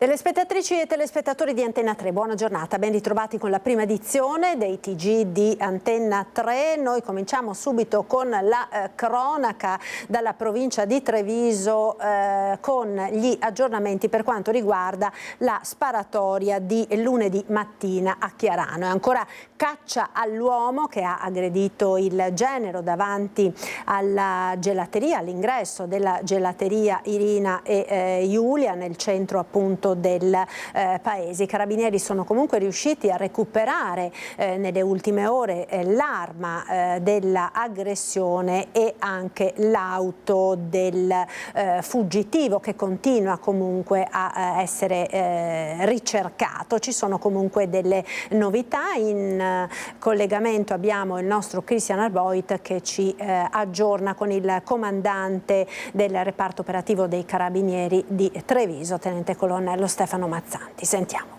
Telespettatrici e telespettatori di Antenna 3, buona giornata, ben ritrovati con la prima edizione dei TG di Antenna 3. Noi cominciamo subito con la cronaca dalla provincia di Treviso con gli aggiornamenti per quanto riguarda la sparatoria di lunedì mattina a Chiarano. È ancora caccia all'uomo che ha aggredito il genero davanti alla gelateria, all'ingresso della gelateria Irina e Giulia nel centro appunto del paese. I carabinieri sono comunque riusciti a recuperare nelle ultime ore l'arma dell'aggressione e anche l'auto del fuggitivo che continua comunque a essere ricercato. Ci sono comunque delle novità. In collegamento abbiamo il nostro Christian Arboit che ci aggiorna con il comandante del reparto operativo dei carabinieri di Treviso, tenente colonnello Stefano Mazzanti. Sentiamo.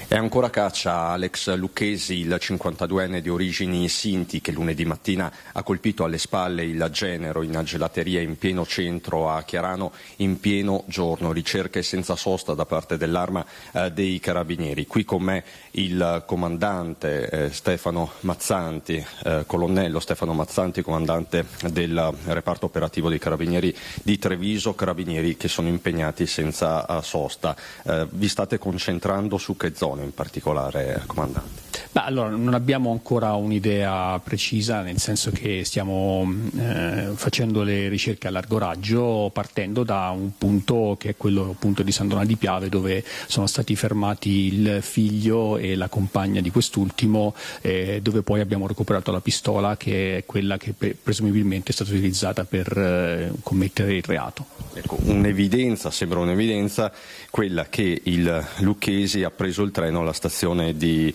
È ancora caccia Alex Lucchesi, il 52enne di origini sinti, che lunedì mattina ha colpito alle spalle il genero in una gelateria in pieno centro a Chiarano in pieno giorno. Ricerche senza sosta da parte dell'Arma dei Carabinieri. Qui con me il comandante Stefano Mazzanti, colonnello Stefano Mazzanti, comandante del reparto operativo dei Carabinieri di Treviso, carabinieri che sono impegnati senza sosta. Vi state concentrando su che zone in particolare, comandante? Allora, non abbiamo ancora un'idea precisa, nel senso che stiamo facendo le ricerche a largo raggio partendo da un punto che è quello appunto di San Donà di Piave, dove sono stati fermati il figlio e la compagna di quest'ultimo, dove poi abbiamo recuperato la pistola, che è quella che presumibilmente è stata utilizzata per commettere il reato. Ecco, un'evidenza, sembra un'evidenza quella che il Lucchesi ha preso il treno alla stazione di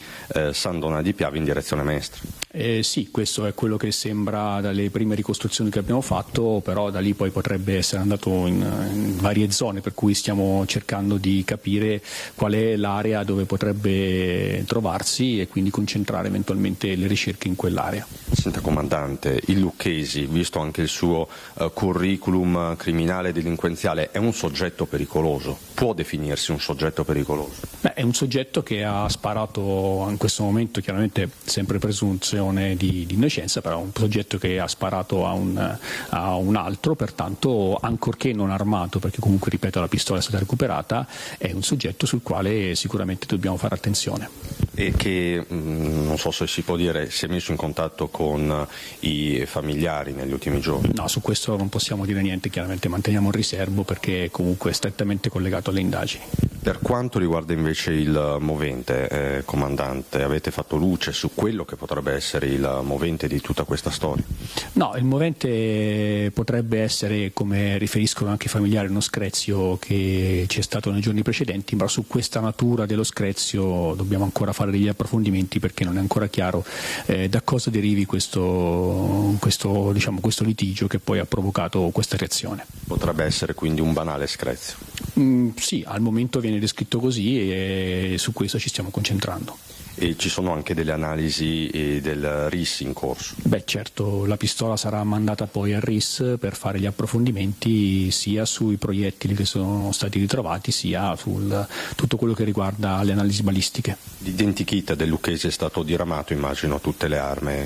San Donà di Piave in direzione Mestre. Sì, questo è quello che sembra dalle prime ricostruzioni che abbiamo fatto, però da lì poi potrebbe essere andato in varie zone, per cui stiamo cercando di capire qual è l'area dove potrebbe trovarsi e quindi concentrare eventualmente le ricerche in quell'area. Senta, comandante, il Lucchesi, visto anche il suo curriculum criminale e delinquenziale, è un soggetto pericoloso? Può definirsi un soggetto pericoloso? È un soggetto che ha sparato, in questo momento chiaramente sempre presunzione di innocenza, però un soggetto che ha sparato a un altro, pertanto ancorché non armato, perché comunque ripeto la pistola è stata recuperata, è un soggetto sul quale sicuramente dobbiamo fare attenzione. E che, non so se si può dire, si è messo in contatto con i familiari negli ultimi giorni? No, su questo non possiamo dire niente, chiaramente manteniamo il riservo perché comunque è strettamente collegato alle indagini. Per quanto riguarda invece il movente, comandante, avete fatto luce su quello che potrebbe essere il movente di tutta questa storia? No, il movente potrebbe essere, come riferiscono anche i familiari, uno screzio che c'è stato nei giorni precedenti, ma su questa natura dello screzio dobbiamo ancora fare degli approfondimenti perché non è ancora chiaro da cosa derivi questo litigio che poi ha provocato questa reazione. Potrebbe essere quindi un banale screzio? Sì, al momento viene descritto così e su questo ci stiamo concentrando. E ci sono anche delle analisi del RIS in corso? Beh, certo, la pistola sarà mandata poi al RIS per fare gli approfondimenti sia sui proiettili che sono stati ritrovati sia su tutto quello che riguarda le analisi balistiche. L'identikit del Lucchesi è stato diramato, immagino, a tutte le armi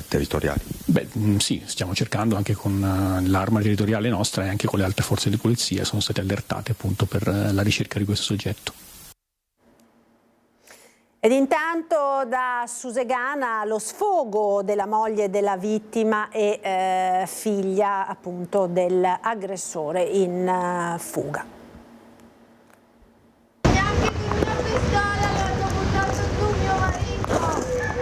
territoriali? Beh, sì, stiamo cercando anche con l'arma territoriale nostra e anche con le altre forze di polizia, sono state allertate appunto per la ricerca di questo soggetto. Ed intanto da Susegana lo sfogo della moglie della vittima e figlia appunto dell'aggressore in fuga.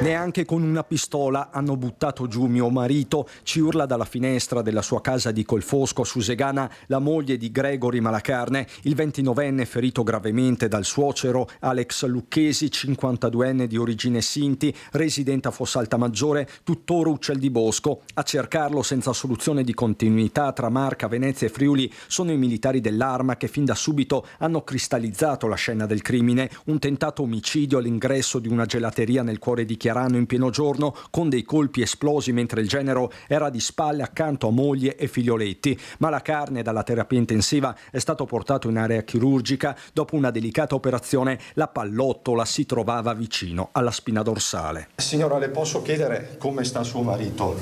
Neanche con una pistola hanno buttato giù mio marito, ci urla dalla finestra della sua casa di Colfosco a Susegana la moglie di Gregory Malacarne, il 29enne ferito gravemente dal suocero Alex Lucchesi, 52enne di origine sinti, residente a Fossaltamaggiore, tuttora Uccel di Bosco. A cercarlo senza soluzione di continuità tra Marca, Venezia e Friuli sono i militari dell'Arma che fin da subito hanno cristallizzato la scena del crimine, un tentato omicidio all'ingresso di una gelateria nel cuore di Chiarano. Chiarano in pieno giorno con dei colpi esplosi mentre il genero era di spalle accanto a moglie e figlioletti. Malacarne, dalla terapia intensiva, è stato portato in area chirurgica. Dopo una delicata operazione, la pallottola si trovava vicino alla spina dorsale. Signora, le posso chiedere come sta suo marito?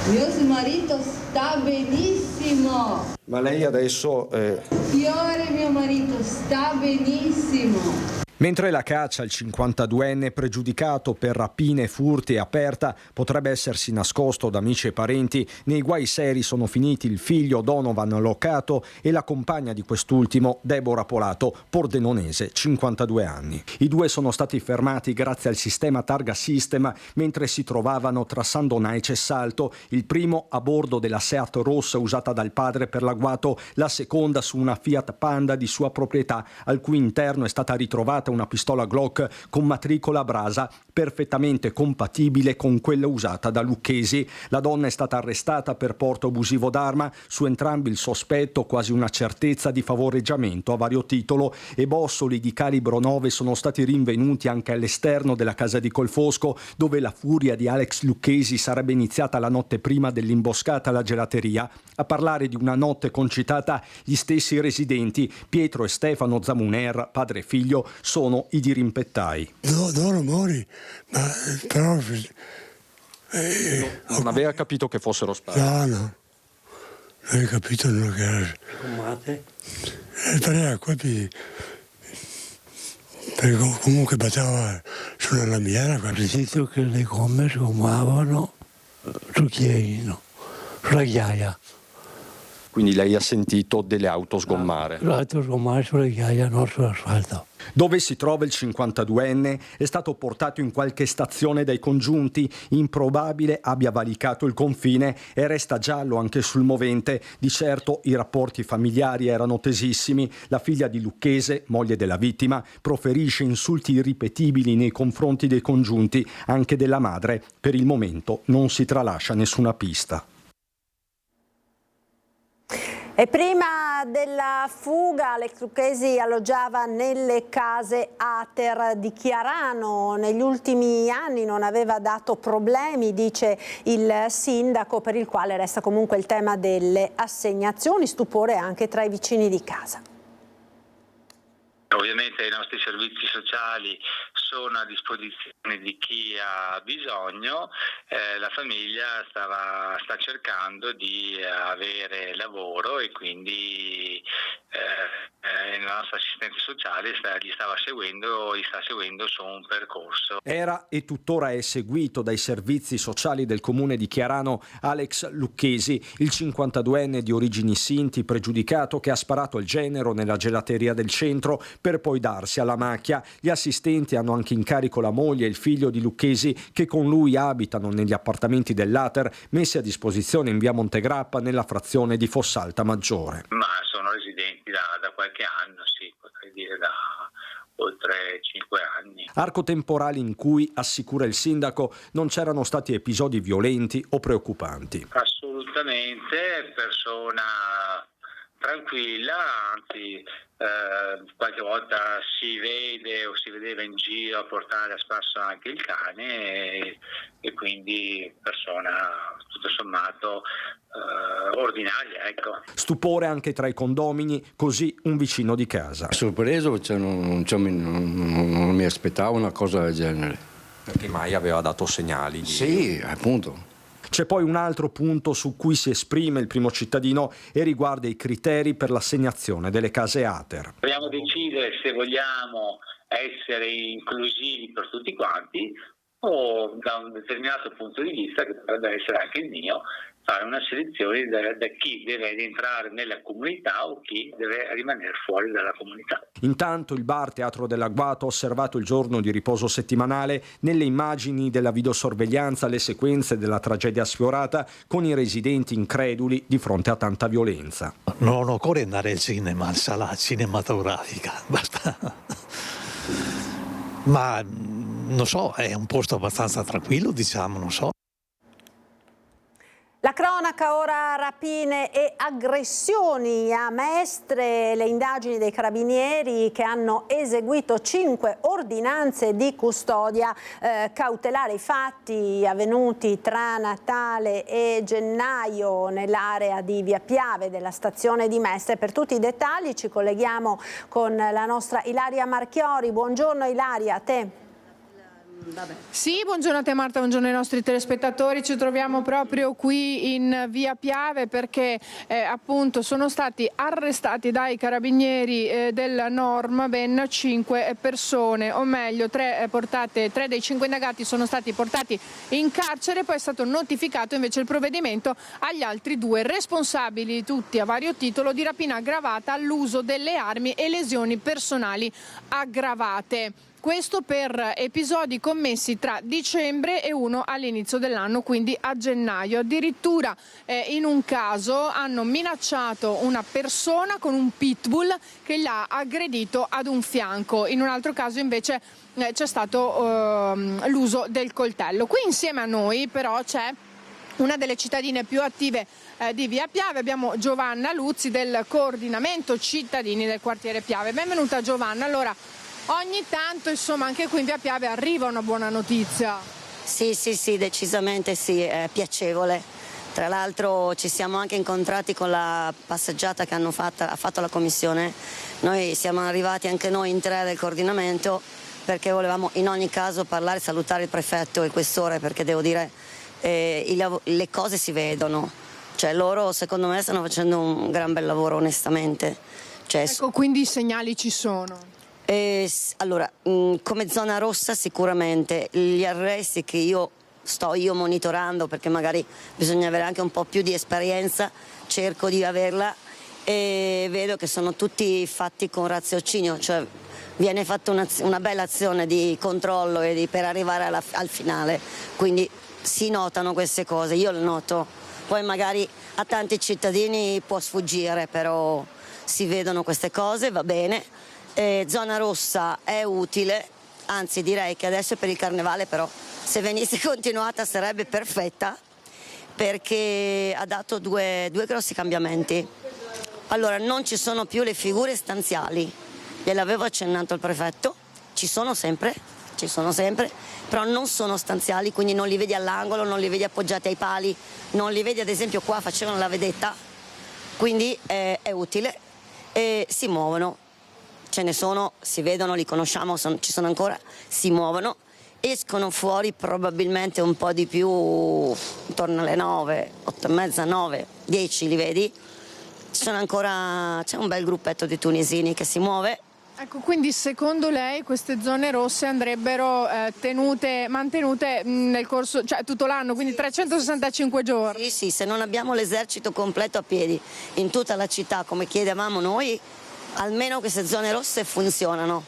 Mio marito sta benissimo. Ma lei adesso... Fiore, mio marito sta benissimo. Mentre la caccia al 52enne pregiudicato per rapine, furti e aperta potrebbe essersi nascosto da amici e parenti, nei guai seri sono finiti il figlio Donovan Locato e la compagna di quest'ultimo, Deborah Polato, pordenonese, 52 anni. I due sono stati fermati grazie al sistema Targa System mentre si trovavano tra San Donaice e Salto, il primo a bordo della Seat rossa usata dal padre per l'agguato, la seconda su una Fiat Panda di sua proprietà, al cui interno è stata ritrovata una pistola Glock con matricola a brasa perfettamente compatibile con quella usata da Lucchesi. La donna è stata arrestata per porto abusivo d'arma, su entrambi il sospetto, quasi una certezza di favoreggiamento a vario titolo, e bossoli di calibro 9 sono stati rinvenuti anche all'esterno della casa di Colfosco, dove la furia di Alex Lucchesi sarebbe iniziata la notte prima dell'imboscata alla gelateria. A parlare di una notte concitata gli stessi residenti, Pietro e Stefano Zamuner, padre e figlio, sono i dirimpettai. No, mori, ma però... non aveva capito che fossero spari? No, non hai capito che era... Fumate? Per colpi... Perché comunque batteva sulla lamiera. Ho sentito che le gomme sgomavano su Chierino, sulla ghiaia. Quindi lei ha sentito delle auto sgommare? L'auto sgommare sulla ghiaia, non sull'asfalto. Dove si trova il 52enne è stato portato in qualche stazione dai congiunti. Improbabile abbia valicato il confine e resta giallo anche sul movente. Di certo i rapporti familiari erano tesissimi. La figlia di Lucchese, moglie della vittima, proferisce insulti irripetibili nei confronti dei congiunti, anche della madre. Per il momento non si tralascia nessuna pista. E prima della fuga Alex Lucchesi alloggiava nelle case Ater di Chiarano. Negli ultimi anni non aveva dato problemi, dice il sindaco, per il quale resta comunque il tema delle assegnazioni, stupore anche tra i vicini di casa. Ovviamente i nostri servizi sociali sono a disposizione di chi ha bisogno, la famiglia sta cercando di avere lavoro e quindi la nostra assistente sociale sta seguendo su un percorso. Era e tuttora è seguito dai servizi sociali del comune di Chiarano Alex Lucchesi, il 52enne di origini sinti pregiudicato che ha sparato al genero nella gelateria del centro per poi darsi alla macchia. Gli assistenti hanno anche in carico la moglie e il figlio di Lucchesi che con lui abitano negli appartamenti dell'Ater messi a disposizione in via Montegrappa nella frazione di Fossalta Maggiore. Ma sono residenti da qualche anno, sì, potrei dire da oltre 5 anni. Arco temporale in cui, assicura il sindaco, non c'erano stati episodi violenti o preoccupanti. Assolutamente, persona tranquilla, anzi qualche volta si vede o si vedeva in giro a portare a spasso anche il cane e quindi persona tutto sommato ordinaria, ecco. Stupore anche tra i condomini, così un vicino di casa. Sorpreso, cioè non mi aspettavo una cosa del genere. Perché mai aveva dato segnali? Sì, appunto. C'è poi un altro punto su cui si esprime il primo cittadino e riguarda i criteri per l'assegnazione delle case Ater. Dobbiamo decidere se vogliamo essere inclusivi per tutti quanti o da un determinato punto di vista, che potrebbe essere anche il mio, fare una selezione da chi deve entrare nella comunità o chi deve rimanere fuori dalla comunità. Intanto il bar Teatro dell'Agguato ha osservato il giorno di riposo settimanale nelle immagini della videosorveglianza le sequenze della tragedia sfiorata con i residenti increduli di fronte a tanta violenza. Non occorre andare al cinema, sala cinematografica, basta. Ma non so, è un posto abbastanza tranquillo, diciamo, non so. La cronaca cronaca, ora rapine e aggressioni a Mestre, le indagini dei carabinieri che hanno eseguito 5 ordinanze di custodia cautelare. I fatti avvenuti tra Natale e gennaio nell'area di Via Piave della stazione di Mestre. Per tutti i dettagli ci colleghiamo con la nostra Ilaria Marchiori. Buongiorno Ilaria, a te. Sì, buongiorno a te Marta, buongiorno ai nostri telespettatori. Ci troviamo proprio qui in Via Piave perché appunto sono stati arrestati dai carabinieri della Norma ben 5 persone, o meglio 3 dei 5 indagati sono stati portati in carcere, poi è stato notificato invece il provvedimento agli altri 2 responsabili, tutti a vario titolo, di rapina aggravata, all'uso delle armi e lesioni personali aggravate. Questo per episodi commessi tra dicembre e uno all'inizio dell'anno, quindi a gennaio. Addirittura in un caso hanno minacciato una persona con un pitbull che l'ha aggredito ad un fianco. In un altro caso invece c'è stato l'uso del coltello. Qui insieme a noi però c'è una delle cittadine più attive di Via Piave. Abbiamo Giovanna Luzzi del coordinamento cittadini del quartiere Piave. Benvenuta Giovanna. Allora, ogni tanto, insomma, anche qui in Via Piave arriva una buona notizia. Sì, decisamente sì, è piacevole. Tra l'altro ci siamo anche incontrati con la passeggiata che ha fatto la commissione. Noi siamo arrivati anche noi in 3 del coordinamento perché volevamo in ogni caso parlare, salutare il prefetto e il questore, perché devo dire le cose si vedono. Cioè loro secondo me stanno facendo un gran bel lavoro onestamente. Cioè, ecco, quindi i segnali ci sono. Allora, come zona rossa sicuramente gli arresti che io sto monitorando, perché magari bisogna avere anche un po' più di esperienza, cerco di averla, e vedo che sono tutti fatti con raziocinio, cioè viene fatta una bella azione di controllo per arrivare al finale, quindi si notano queste cose, io le noto, poi magari a tanti cittadini può sfuggire, però si vedono queste cose, va bene. Zona rossa è utile, anzi direi che adesso per il carnevale però se venisse continuata sarebbe perfetta, perché ha dato due grossi cambiamenti. Allora, non ci sono più le figure stanziali, gliel'avevo accennato il prefetto, ci sono sempre, però non sono stanziali, quindi non li vedi all'angolo, non li vedi appoggiati ai pali, non li vedi, ad esempio qua facevano la vedetta, quindi è utile e si muovono. Ce ne sono, si vedono, li conosciamo, ci sono ancora, si muovono, escono fuori probabilmente un po' di più, intorno alle 9, 8:30, 9, 10 li vedi. C'è un bel gruppetto di tunisini che si muove. Ecco, quindi secondo lei queste zone rosse andrebbero mantenute nel corso, cioè tutto l'anno, quindi 365 giorni? Sì, se non abbiamo l'esercito completo a piedi in tutta la città come chiedevamo noi, almeno queste zone rosse funzionano,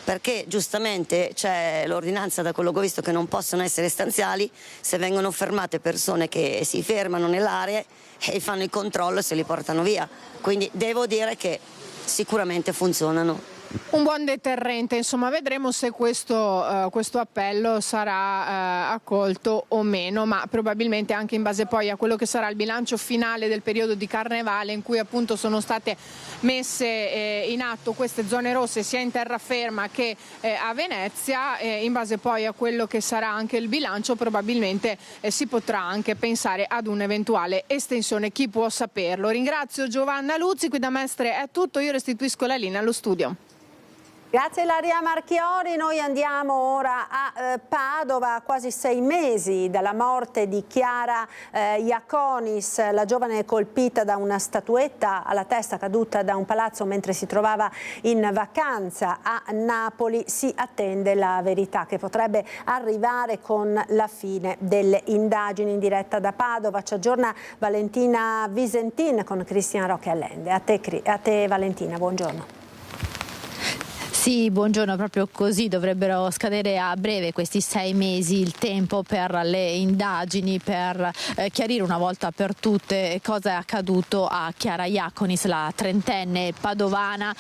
perché giustamente c'è l'ordinanza, da quello che ho visto, che non possono essere stanziali. Se vengono fermate persone che si fermano nell'area e fanno il controllo e se li portano via, quindi devo dire che sicuramente funzionano. Un buon deterrente, insomma, vedremo se questo appello sarà accolto o meno, ma probabilmente anche in base poi a quello che sarà il bilancio finale del periodo di carnevale, in cui appunto sono state messe in atto queste zone rosse sia in terraferma che a Venezia, in base poi a quello che sarà anche il bilancio probabilmente si potrà anche pensare ad un'eventuale estensione, chi può saperlo. Ringrazio Giovanna Luzzi, qui da Mestre è tutto, io restituisco la linea allo studio. Grazie Ilaria Marchiori, noi andiamo ora a Padova, a quasi 6 mesi dalla morte di Chiara Iaconis, la giovane colpita da una statuetta alla testa caduta da un palazzo mentre si trovava in vacanza a Napoli. Si attende la verità che potrebbe arrivare con la fine delle indagini. In diretta da Padova ci aggiorna Valentina Visentin con Cristian Roque Allende. A te Valentina, buongiorno. Sì, buongiorno, proprio così dovrebbero scadere a breve questi 6 mesi, il tempo per le indagini, per chiarire una volta per tutte cosa è accaduto a Chiara Iaconis, la trentenne padovana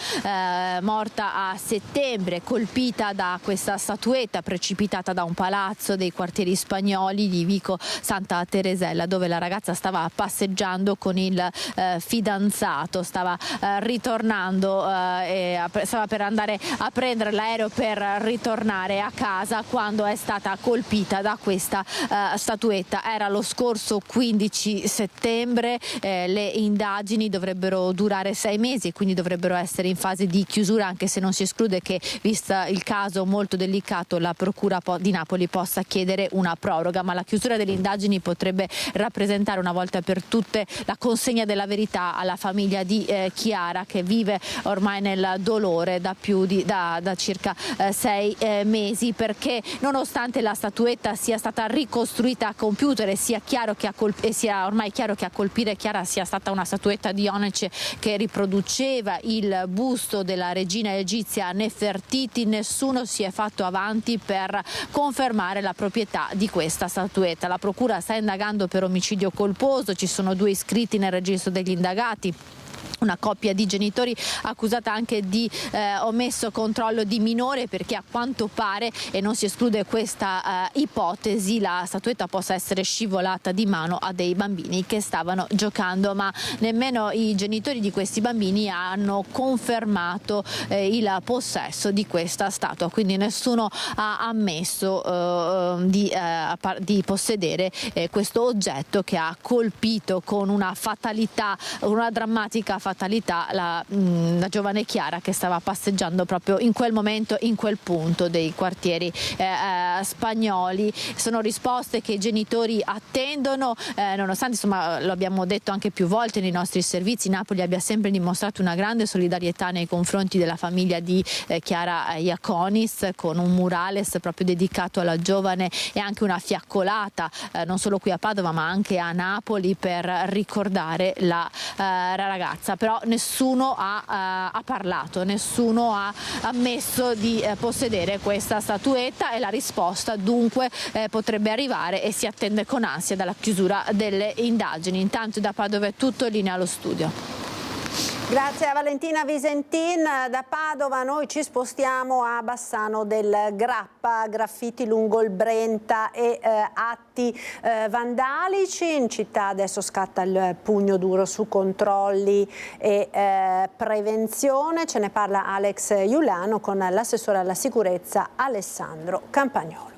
morta a settembre, colpita da questa statuetta precipitata da un palazzo dei quartieri spagnoli di Vico Santa Teresella, dove la ragazza stava passeggiando con il fidanzato, stava ritornando, stava per andare a prendere l'aereo per ritornare a casa quando è stata colpita da questa statuetta. Era lo scorso 15 settembre, le indagini dovrebbero durare 6 mesi e quindi dovrebbero essere in fase di chiusura, anche se non si esclude che, vista il caso molto delicato, la Procura di Napoli possa chiedere una proroga, ma la chiusura delle indagini potrebbe rappresentare una volta per tutte la consegna della verità alla famiglia di Chiara, che vive ormai nel dolore da circa 6 mesi, perché nonostante la statuetta sia stata ricostruita a computer e sia ormai chiaro che a colpire Chiara sia stata una statuetta di onyce che riproduceva il busto della regina egizia Nefertiti, nessuno si è fatto avanti per confermare la proprietà di questa statuetta. La procura sta indagando per omicidio colposo, ci sono 2 iscritti nel registro degli indagati, una coppia di genitori accusata anche di omesso controllo di minore, perché a quanto pare, e non si esclude questa ipotesi, la statuetta possa essere scivolata di mano a dei bambini che stavano giocando, ma nemmeno i genitori di questi bambini hanno confermato il possesso di questa statua, quindi nessuno ha ammesso di possedere questo oggetto che ha colpito con una fatalità, una drammatica fatalità la giovane Chiara, che stava passeggiando proprio in quel momento, in quel punto dei quartieri spagnoli. Sono risposte che i genitori attendono, nonostante, insomma, lo abbiamo detto anche più volte nei nostri servizi, Napoli abbia sempre dimostrato una grande solidarietà nei confronti della famiglia di Chiara Iaconis, con un murales proprio dedicato alla giovane e anche una fiaccolata, non solo qui a Padova ma anche a Napoli, per ricordare la ragazza. Però nessuno ha parlato, nessuno ha ammesso di possedere questa statuetta, e la risposta dunque potrebbe arrivare e si attende con ansia dalla chiusura delle indagini. Intanto da Padova è tutto, linea allo studio. Grazie a Valentina Visentin. Da Padova noi ci spostiamo a Bassano del Grappa, graffiti lungo il Brenta e atti vandalici. In città adesso scatta il pugno duro su controlli e prevenzione. Ce ne parla Alex Iulano con l'assessore alla sicurezza Alessandro Campagnolo.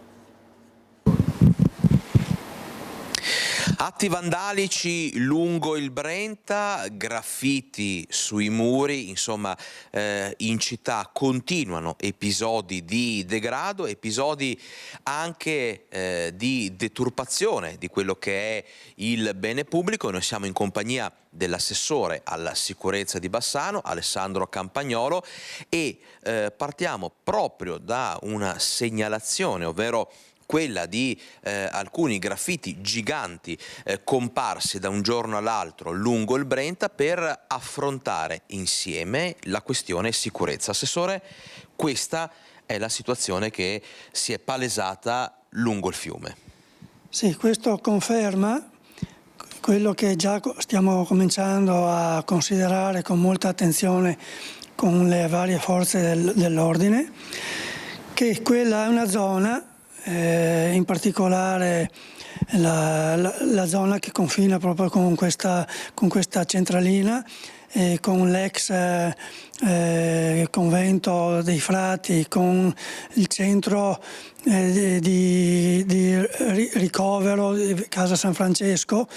Atti vandalici lungo il Brenta, graffiti sui muri, insomma in città continuano episodi di degrado, episodi anche di deturpazione di quello che è il bene pubblico. Noi siamo in compagnia dell'assessore alla sicurezza di Bassano, Alessandro Campagnolo, e partiamo proprio da una segnalazione, ovvero quella di alcuni graffiti giganti comparsi da un giorno all'altro lungo il Brenta, per affrontare insieme la questione sicurezza. Assessore, questa è la situazione che si è palesata lungo il fiume. Sì, questo conferma quello che già stiamo cominciando a considerare con molta attenzione con le varie forze dell'ordine, che quella è una zona, in particolare la zona che confina proprio con questa centralina, con l'ex convento dei frati, con il centro di ricovero di Casa San Francesco.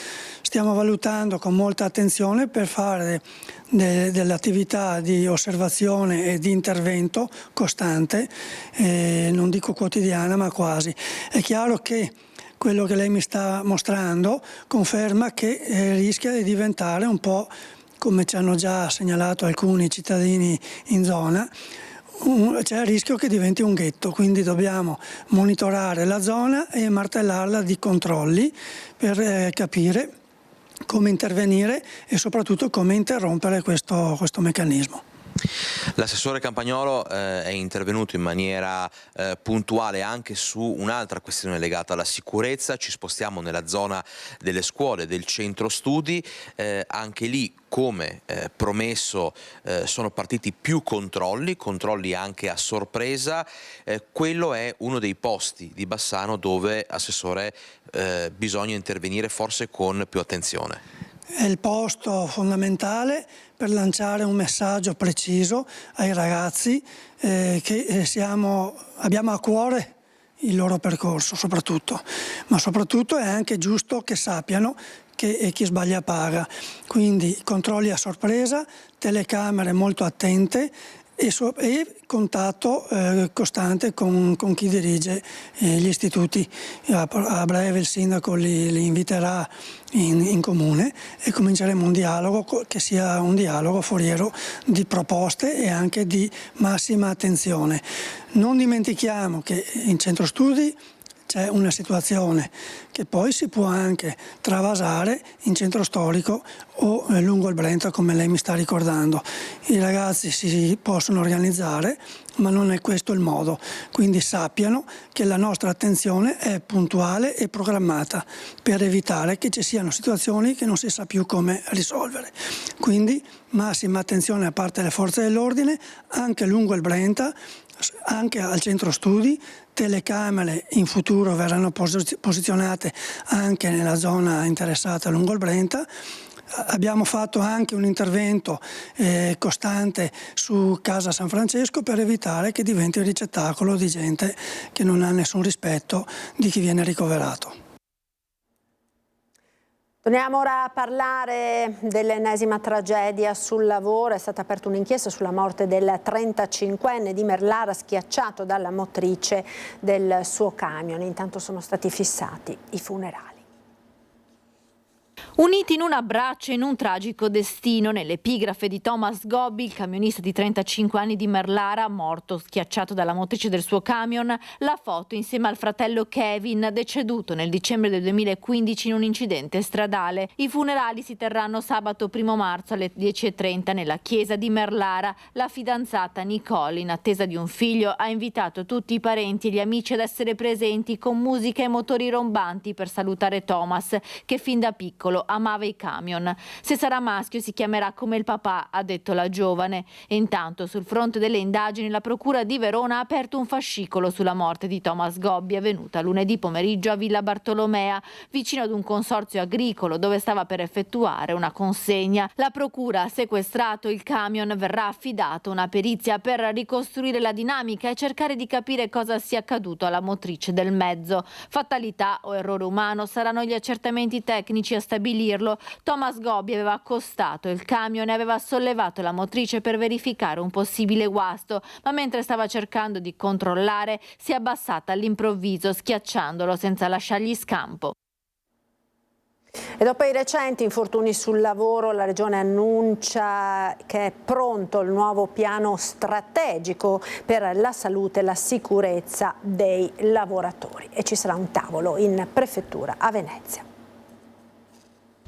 Stiamo valutando con molta attenzione per fare delle attività di osservazione e di intervento costante, non dico quotidiana ma quasi. È chiaro che quello che lei mi sta mostrando conferma che rischia di diventare un po', come ci hanno già segnalato alcuni cittadini in zona, c'è il rischio che diventi un ghetto, quindi dobbiamo monitorare la zona e martellarla di controlli per capire come intervenire e soprattutto come interrompere questo meccanismo. L'assessore Campagnolo è intervenuto in maniera puntuale anche su un'altra questione legata alla sicurezza. Ci spostiamo nella zona delle scuole, del centro studi, anche lì come promesso sono partiti più controlli anche a sorpresa. Quello è uno dei posti di Bassano dove, Assessore, bisogna intervenire forse con più attenzione. È il posto fondamentale per lanciare un messaggio preciso ai ragazzi che abbiamo a cuore il loro percorso soprattutto, ma soprattutto è anche giusto che sappiano che chi sbaglia paga. Quindi controlli a sorpresa, telecamere molto attente e contatto costante con chi dirige gli istituti. A breve il sindaco li inviterà in comune e cominceremo un dialogo che sia un dialogo foriero di proposte e anche di massima attenzione. Non dimentichiamo che in centro studi c'è una situazione che poi si può anche travasare in centro storico o lungo il Brenta, come lei mi sta ricordando. I ragazzi si possono organizzare, ma non è questo il modo. Quindi sappiano che la nostra attenzione è puntuale e programmata per evitare che ci siano situazioni che non si sa più come risolvere. Quindi massima attenzione da parte delle forze dell'ordine, anche lungo il Brenta, anche al centro studi. Telecamere in futuro verranno posizionate anche nella zona interessata lungo il Brenta. Abbiamo fatto anche un intervento costante su Casa San Francesco per evitare che diventi un ricettacolo di gente che non ha nessun rispetto di chi viene ricoverato. Torniamo ora a parlare dell'ennesima tragedia sul lavoro. È stata aperta un'inchiesta sulla morte del 35enne di Merlara schiacciato dalla motrice del suo camion. Intanto sono stati fissati i funerali. Uniti in un abbraccio e in un tragico destino, nell'epigrafe di Thomas Gobbi, il camionista di 35 anni di Merlara, morto schiacciato dalla motrice del suo camion, la foto insieme al fratello Kevin, deceduto nel dicembre del 2015 in un incidente stradale. I funerali si terranno sabato 1 marzo alle 10:30 nella chiesa di Merlara. La fidanzata Nicole, in attesa di un figlio, ha invitato tutti i parenti e gli amici ad essere presenti con musica e motori rombanti per salutare Thomas, che fin da piccolo amava i camion. Se sarà maschio si chiamerà come il papà, ha detto la giovane. E intanto sul fronte delle indagini la procura di Verona ha aperto un fascicolo sulla morte di Thomas Gobbi, avvenuta lunedì pomeriggio a Villa Bartolomea, vicino ad un consorzio agricolo dove stava per effettuare una consegna. La procura ha sequestrato il camion, verrà affidata una perizia per ricostruire la dinamica e cercare di capire cosa sia accaduto alla motrice del mezzo. Fatalità o errore umano saranno gli accertamenti tecnici a stabilirlo. Thomas Gobbi aveva accostato il camion e aveva sollevato la motrice per verificare un possibile guasto, ma mentre stava cercando di controllare si è abbassata all'improvviso, schiacciandolo senza lasciargli scampo. E dopo i recenti infortuni sul lavoro, la Regione annuncia che è pronto il nuovo piano strategico per la salute e la sicurezza dei lavoratori e ci sarà un tavolo in prefettura a Venezia.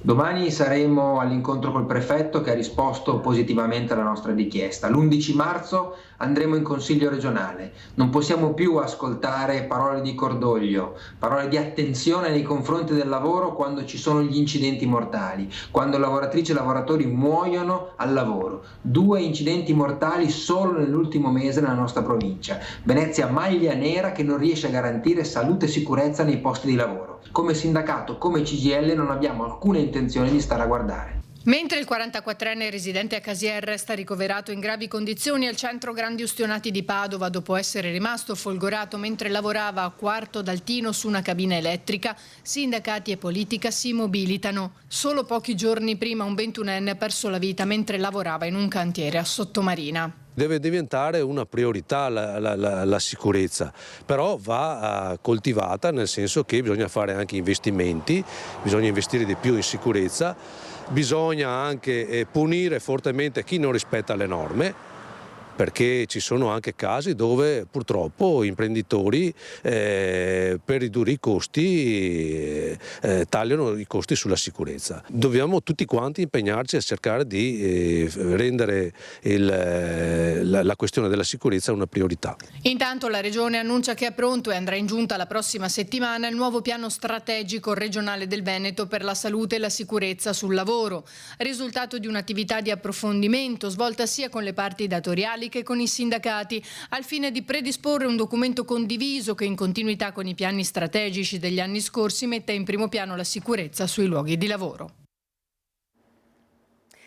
Domani saremo all'incontro col prefetto che ha risposto positivamente alla nostra richiesta. L'11 marzo andremo in Consiglio regionale. Non possiamo più ascoltare parole di cordoglio, parole di attenzione nei confronti del lavoro quando ci sono gli incidenti mortali, quando lavoratrici e lavoratori muoiono al lavoro. 2 incidenti mortali solo nell'ultimo mese nella nostra provincia. Venezia maglia nera che non riesce a garantire salute e sicurezza nei posti di lavoro. Come sindacato, come CGIL non abbiamo alcuna intenzione di stare a guardare. Mentre il 44enne residente a Casier resta ricoverato in gravi condizioni al centro Grandi Ustionati di Padova dopo essere rimasto folgorato mentre lavorava a Quarto d'Altino su una cabina elettrica, sindacati e politica si mobilitano. Solo pochi giorni prima un 21enne ha perso la vita mentre lavorava in un cantiere a Sottomarina. Deve diventare una priorità la sicurezza, però va coltivata nel senso che bisogna fare anche investimenti, bisogna investire di più in sicurezza, bisogna anche punire fortemente chi non rispetta le norme perché ci sono anche casi dove purtroppo imprenditori per ridurre i costi tagliano i costi sulla sicurezza. Dobbiamo tutti quanti impegnarci a cercare di rendere la questione della sicurezza una priorità. Intanto la Regione annuncia che è pronto e andrà in giunta la prossima settimana il nuovo piano strategico regionale del Veneto per la salute e la sicurezza sul lavoro, risultato di un'attività di approfondimento svolta sia con le parti datoriali che con i sindacati, al fine di predisporre un documento condiviso che, in continuità con i piani strategici degli anni scorsi, metta in primo piano la sicurezza sui luoghi di lavoro.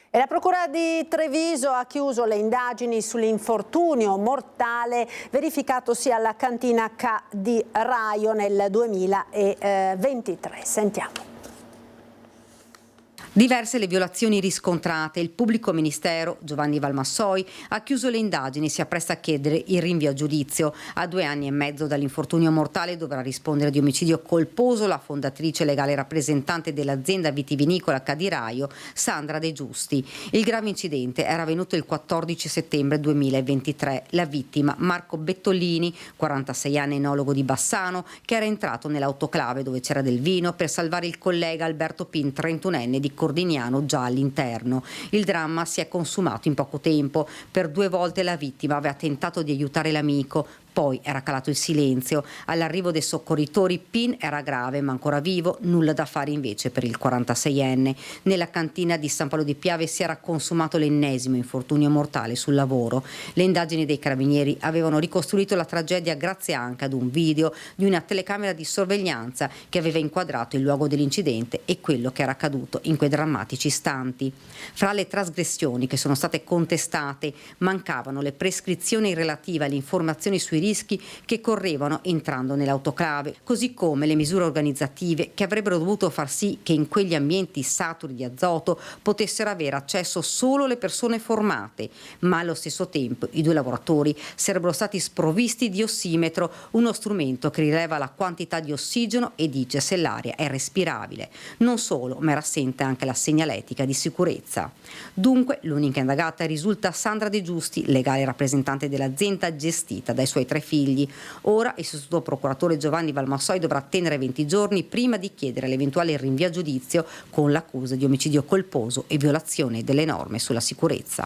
E la Procura di Treviso ha chiuso le indagini sull'infortunio mortale verificatosi alla cantina K di Raio nel 2023. Sentiamo. Diverse le violazioni riscontrate. Il pubblico ministero, Giovanni Valmassoi, ha chiuso le indagini e si appresta a chiedere il rinvio a giudizio. A 2 anni e mezzo dall'infortunio mortale dovrà rispondere di omicidio colposo la fondatrice legale rappresentante dell'azienda vitivinicola K di Raio, Sandra De Giusti. Il grave incidente era avvenuto il 14 settembre 2023. La vittima, Marco Bettolini, 46 anni, enologo di Bassano, che era entrato nell'autoclave dove c'era del vino per salvare il collega Alberto Pin, 31enne, di Cordignano, già all'interno. Il dramma si è consumato in poco tempo. Per 2 volte la vittima aveva tentato di aiutare l'amico. Poi era calato il silenzio. All'arrivo dei soccorritori Pin era grave ma ancora vivo, nulla da fare invece per il 46enne. Nella cantina di San Paolo di Piave si era consumato l'ennesimo infortunio mortale sul lavoro. Le indagini dei carabinieri avevano ricostruito la tragedia grazie anche ad un video di una telecamera di sorveglianza che aveva inquadrato il luogo dell'incidente e quello che era accaduto in quei drammatici istanti. Fra le trasgressioni che sono state contestate mancavano le prescrizioni relative alle informazioni sui rischi che correvano entrando nell'autoclave, così come le misure organizzative che avrebbero dovuto far sì che in quegli ambienti saturi di azoto potessero avere accesso solo le persone formate, ma allo stesso tempo i 2 lavoratori sarebbero stati sprovvisti di ossimetro, uno strumento che rileva la quantità di ossigeno e dice se l'aria è respirabile. Non solo, ma era assente anche la segnaletica di sicurezza. Dunque l'unica indagata risulta Sandra De Giusti, legale rappresentante dell'azienda gestita dai suoi 3 figli. Ora il sostituto procuratore Giovanni Valmassoi dovrà attendere 20 giorni prima di chiedere l'eventuale rinvio a giudizio con l'accusa di omicidio colposo e violazione delle norme sulla sicurezza.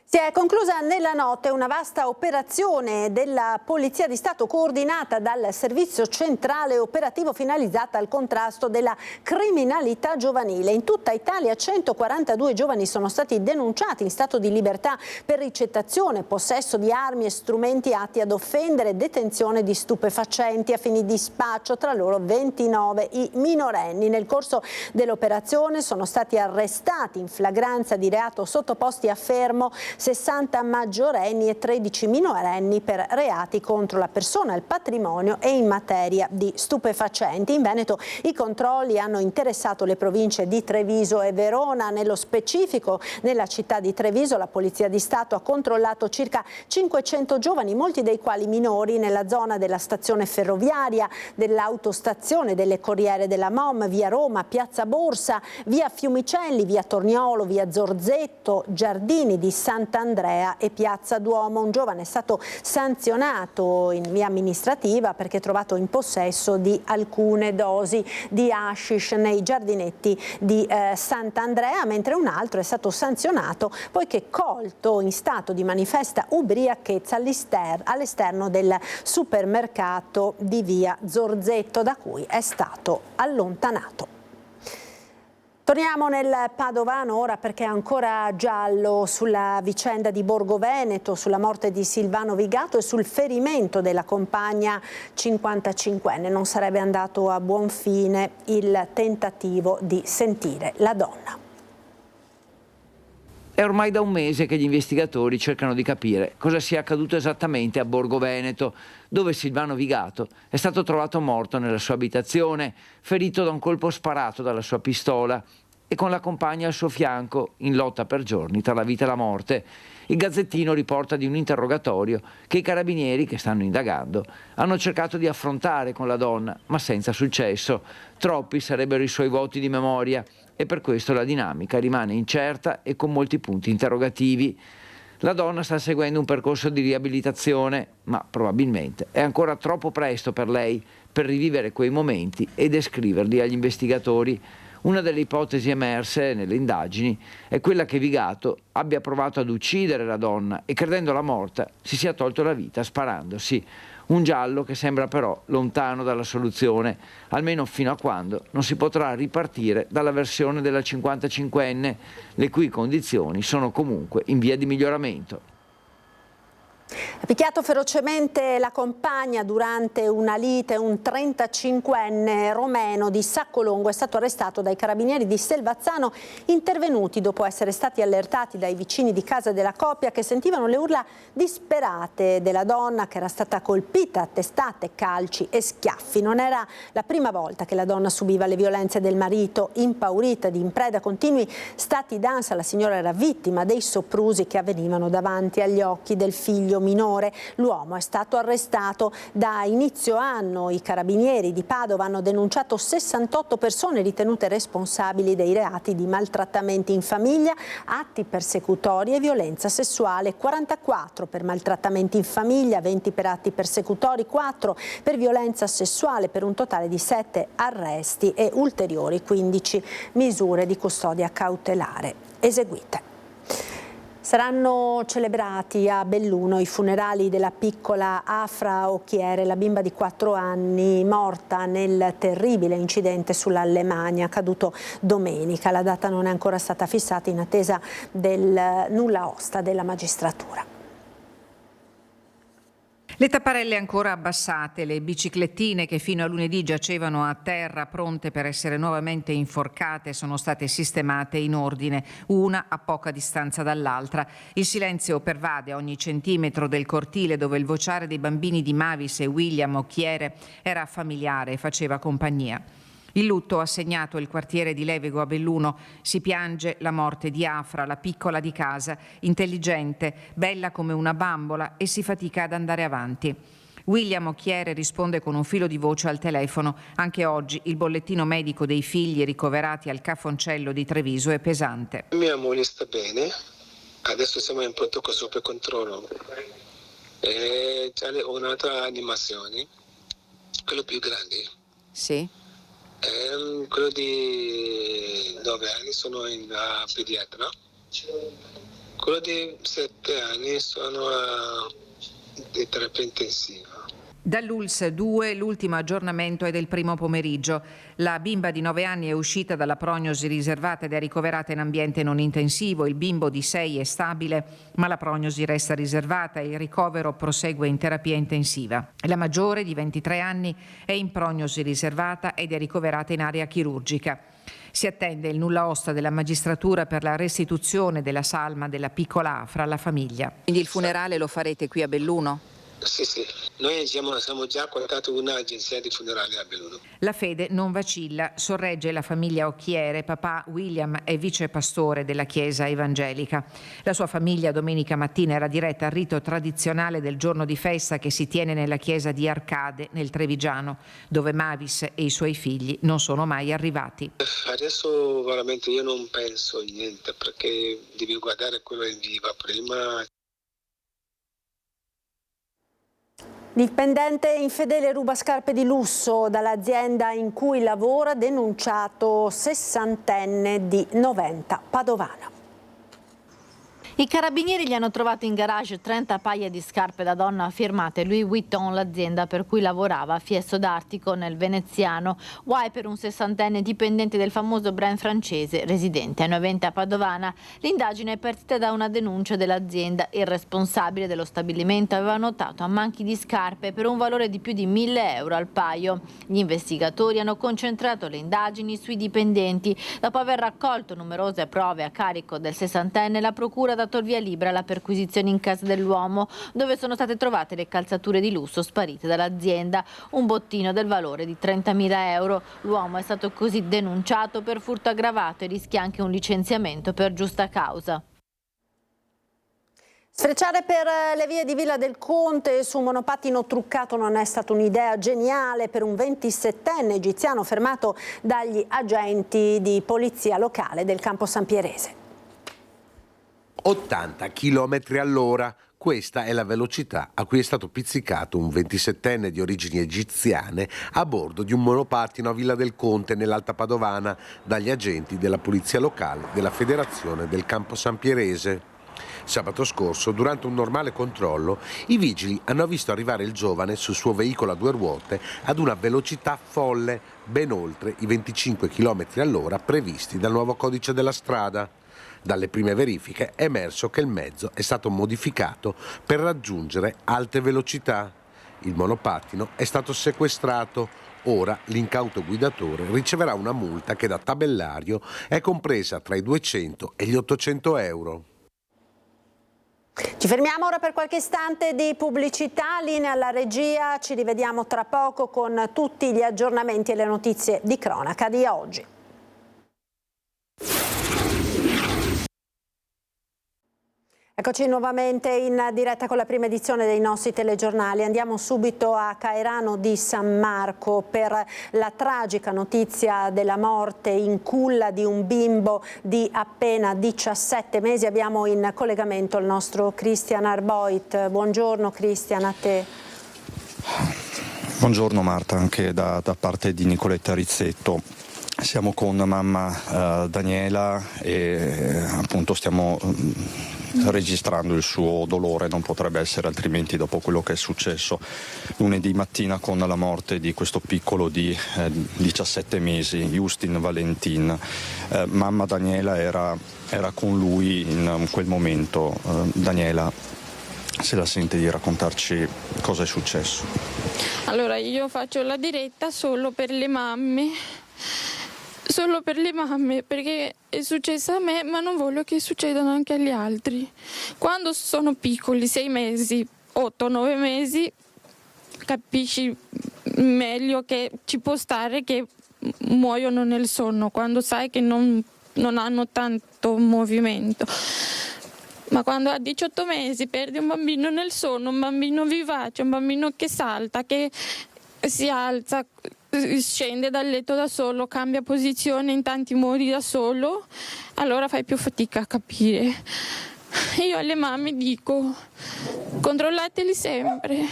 Si è conclusa nella notte una vasta operazione della Polizia di Stato coordinata dal Servizio Centrale Operativo finalizzata al contrasto della criminalità giovanile. In tutta Italia 142 giovani sono stati denunciati in stato di libertà per ricettazione, possesso di armi e strumenti atti ad offendere, detenzione di stupefacenti a fini di spaccio, tra loro 29 i minorenni. Nel corso dell'operazione sono stati arrestati in flagranza di reato sottoposti a fermo 60 maggiorenni e 13 minorenni per reati contro la persona, il patrimonio e in materia di stupefacenti. In Veneto i controlli hanno interessato le province di Treviso e Verona. Nello specifico, nella città di Treviso la Polizia di Stato ha controllato circa 500 giovani, molti dei quali minori, nella zona della stazione ferroviaria, dell'autostazione delle Corriere della Mom, via Roma, piazza Borsa, via Fiumicelli, via Torniolo, via Zorzetto, Giardini di Sant'Andrea e piazza Duomo. Un giovane è stato sanzionato in via amministrativa perché trovato in possesso di alcune dosi di hashish nei giardinetti di Sant'Andrea, mentre un altro è stato sanzionato poiché colto in stato di manifesta ubriachezza all'esterno del supermercato di via Zorzetto, da cui è stato allontanato. Torniamo nel Padovano ora perché è ancora giallo sulla vicenda di Borgo Veneto, sulla morte di Silvano Vigato e sul ferimento della compagna 55enne. Non sarebbe andato a buon fine il tentativo di sentire la donna. È ormai da un mese che gli investigatori cercano di capire cosa sia accaduto esattamente a Borgo Veneto, dove Silvano Vigato è stato trovato morto nella sua abitazione, ferito da un colpo sparato dalla sua pistola e con la compagna al suo fianco, in lotta per giorni tra la vita e la morte. Il Gazzettino riporta di un interrogatorio che i carabinieri, che stanno indagando, hanno cercato di affrontare con la donna, ma senza successo. Troppi sarebbero i suoi vuoti di memoria e per questo la dinamica rimane incerta e con molti punti interrogativi. La donna sta seguendo un percorso di riabilitazione, ma probabilmente è ancora troppo presto per lei per rivivere quei momenti e descriverli agli investigatori. Una delle ipotesi emerse nelle indagini è quella che Vigato abbia provato ad uccidere la donna e, credendola morta, si sia tolto la vita sparandosi. Un giallo che sembra però lontano dalla soluzione, almeno fino a quando non si potrà ripartire dalla versione della 55enne, le cui condizioni sono comunque in via di miglioramento. Ha picchiato ferocemente la compagna durante una lite. Un 35enne romeno di Saccolongo è stato arrestato dai carabinieri di Selvazzano, intervenuti dopo essere stati allertati dai vicini di casa della coppia che sentivano le urla disperate della donna che era stata colpita a testate, calci e schiaffi. Non era la prima volta che la donna subiva le violenze del marito. Impaurita ed in preda a continui stati d'ansia, la signora era vittima dei soprusi che avvenivano davanti agli occhi del figlio minore. L'uomo è stato arrestato. Da inizio anno i carabinieri di Padova hanno denunciato 68 persone ritenute responsabili dei reati di maltrattamenti in famiglia, atti persecutori e violenza sessuale, 44 per maltrattamenti in famiglia, 20 per atti persecutori, 4 per violenza sessuale, per un totale di 7 arresti e ulteriori 15 misure di custodia cautelare eseguite. Saranno celebrati a Belluno i funerali della piccola Afra Occhiere, la bimba di 4 anni morta nel terribile incidente sulla Lemagna accaduto domenica. La data non è ancora stata fissata in attesa del nulla osta della magistratura. Le tapparelle ancora abbassate, le biciclettine che fino a lunedì giacevano a terra pronte per essere nuovamente inforcate sono state sistemate in ordine, una a poca distanza dall'altra. Il silenzio pervade ogni centimetro del cortile dove il vociare dei bambini di Mavis e William Occhiere era familiare e faceva compagnia. Il lutto ha segnato il quartiere di Levego a Belluno. Si piange la morte di Afra, la piccola di casa, intelligente, bella come una bambola, e si fatica ad andare avanti. William Occhiere risponde con un filo di voce al telefono. Anche oggi il bollettino medico dei figli ricoverati al Cafoncello di Treviso è pesante. Mia moglie sta bene, adesso siamo in pronto super controllo. Ho un'altra animazione, quello più grande. Sì. Quello di 9 anni sono in pediatra, quello di 7 anni sono in terapia intensiva. Dall'ULS 2 l'ultimo aggiornamento è del primo pomeriggio. La bimba di 9 anni è uscita dalla prognosi riservata ed è ricoverata in ambiente non intensivo. Il bimbo di 6 è stabile, ma la prognosi resta riservata e il ricovero prosegue in terapia intensiva. La maggiore, di 23 anni, è in prognosi riservata ed è ricoverata in area chirurgica. Si attende il nulla osta della magistratura per la restituzione della salma della piccola Afra alla famiglia. Quindi il funerale lo farete qui a Belluno? Sì, noi siamo già contattati un'agenzia di funerali a Belluno. La fede non vacilla, sorregge la famiglia Occhiere. Papà William è vicepastore della Chiesa evangelica. La sua famiglia domenica mattina era diretta al rito tradizionale del giorno di festa che si tiene nella chiesa di Arcade, nel Trevigiano, dove Mavis e i suoi figli non sono mai arrivati. Adesso veramente io non penso niente, perché devi guardare quello in viva prima. Dipendente infedele ruba scarpe di lusso dall'azienda in cui lavora, denunciato 60enne di Noventa, padovana. I carabinieri gli hanno trovato in garage 30 paia di scarpe da donna firmate Louis Vuitton, l'azienda per cui lavorava a Fiesto d'Artico nel Veneziano. Guai per un 60enne dipendente del famoso brand francese residente a Noventa Padovana. L'indagine è partita da una denuncia dell'azienda. Il responsabile dello stabilimento aveva notato ammanchi di scarpe per un valore di più di 1.000 euro al paio. Gli investigatori hanno concentrato le indagini sui dipendenti. Dopo aver raccolto numerose prove a carico del 60enne, la procura ha dato il via libera alla perquisizione in casa dell'uomo, dove sono state trovate le calzature di lusso sparite dall'azienda, un bottino del valore di 30.000 euro. L'uomo è stato così denunciato per furto aggravato e rischia anche un licenziamento per giusta causa. Sfrecciare per le vie di Villa del Conte su un monopattino truccato non è stata un'idea geniale per un 27enne egiziano fermato dagli agenti di polizia locale del Campo San Pierese. 80 km all'ora. Questa è la velocità a cui è stato pizzicato un 27enne di origini egiziane a bordo di un monopattino a Villa del Conte, nell'Alta Padovana, dagli agenti della polizia locale della Federazione del Campo San Pierese. Sabato scorso, durante un normale controllo, i vigili hanno visto arrivare il giovane sul suo veicolo a 2 ruote ad una velocità folle, ben oltre i 25 km all'ora previsti dal nuovo codice della strada. Dalle prime verifiche è emerso che il mezzo è stato modificato per raggiungere alte velocità. Il monopattino è stato sequestrato. Ora l'incauto guidatore riceverà una multa che da tabellario è compresa tra i 200 e gli 800 euro. Ci fermiamo ora per qualche istante di pubblicità, linea alla regia, ci rivediamo tra poco con tutti gli aggiornamenti e le notizie di cronaca di oggi. Eccoci nuovamente in diretta con la prima edizione dei nostri telegiornali. Andiamo subito a Caerano di San Marco per la tragica notizia della morte in culla di un bimbo di appena 17 mesi. Abbiamo in collegamento il nostro Christian Arboit. Buongiorno Christian, a te. Buongiorno Marta, anche da parte di Nicoletta Rizzetto. Siamo con mamma Daniela e appunto stiamo registrando il suo dolore, non potrebbe essere altrimenti dopo quello che è successo lunedì mattina con la morte di questo piccolo di 17 mesi, Justin Valentin. Mamma Daniela era con lui in quel momento. Daniela, se la sente di raccontarci cosa è successo. Allora, io faccio la diretta solo per le mamme. Solo per le mamme, perché è successo a me, ma non voglio che succedano anche agli altri. Quando sono piccoli, 6 mesi, 8-9 mesi, capisci meglio che ci può stare che muoiono nel sonno, quando sai che non hanno tanto movimento. Ma quando a 18 mesi perdi un bambino nel sonno, un bambino vivace, un bambino che salta, che si alza, scende dal letto da solo, cambia posizione in tanti modi da solo, allora fai più fatica a capire. Io alle mamme dico: controllateli sempre.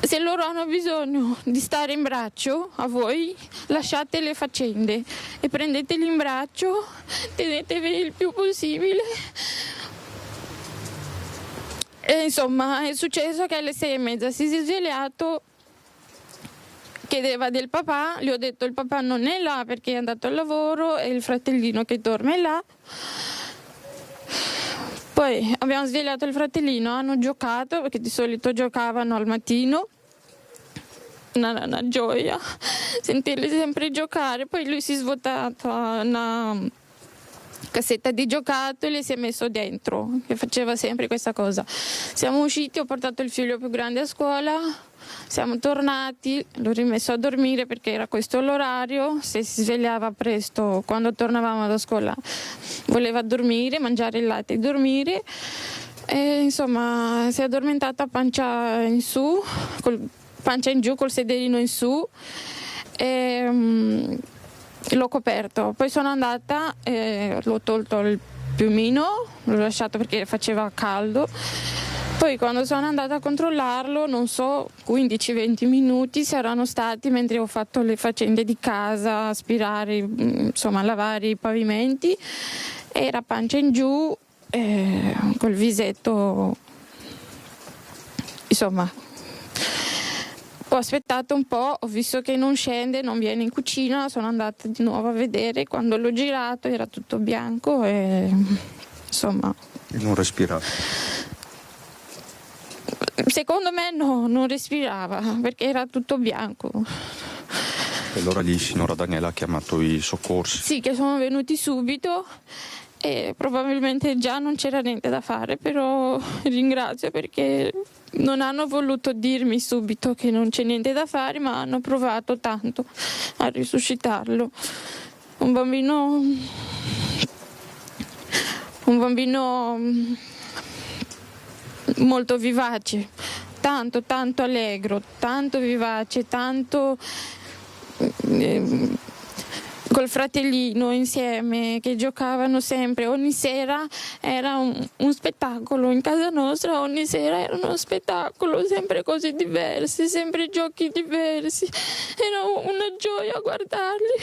Se loro hanno bisogno di stare in braccio a voi, lasciate le faccende e prendeteli in braccio, tenetevi il più possibile. E insomma, è successo che alle 6:30 si è svegliato, chiedeva del papà, gli ho detto il papà non è là perché è andato al lavoro e il fratellino che dorme là. Poi abbiamo svegliato il fratellino, hanno giocato perché di solito giocavano al mattino, una gioia sentirli sempre giocare. Poi lui si è svuotato una cassetta di giocattoli e si è messo dentro, che faceva sempre questa cosa. Siamo usciti, ho portato il figlio più grande a scuola, siamo tornati, l'ho rimesso a dormire perché era questo l'orario, se si svegliava presto quando tornavamo da scuola voleva dormire, mangiare il latte e dormire, e insomma si è addormentato a pancia in su, pancia in giù col sederino in su, e l'ho coperto. Poi sono andata, l'ho tolto il piumino, l'ho lasciato perché faceva caldo. Poi quando sono andata a controllarlo, non so, 15-20 minuti saranno stati mentre ho fatto le faccende di casa, aspirare, insomma lavare i pavimenti. Era pancia in giù, col visetto, insomma. Ho aspettato un po', ho visto che non scende, non viene in cucina, sono andata di nuovo a vedere. Quando l'ho girato era tutto bianco e insomma. E non respirava? Secondo me no, non respirava perché era tutto bianco. E allora lì signora Daniela ha chiamato i soccorsi? Sì, che sono venuti subito e probabilmente già non c'era niente da fare, però ringrazio perché non hanno voluto dirmi subito che non c'è niente da fare, ma hanno provato tanto a risuscitarlo. Un bambino molto vivace, tanto allegro, tanto vivace, tanto col fratellino insieme, che giocavano sempre, ogni sera era un spettacolo, in casa nostra ogni sera era uno spettacolo, sempre cose diverse, sempre giochi diversi, era una gioia guardarli.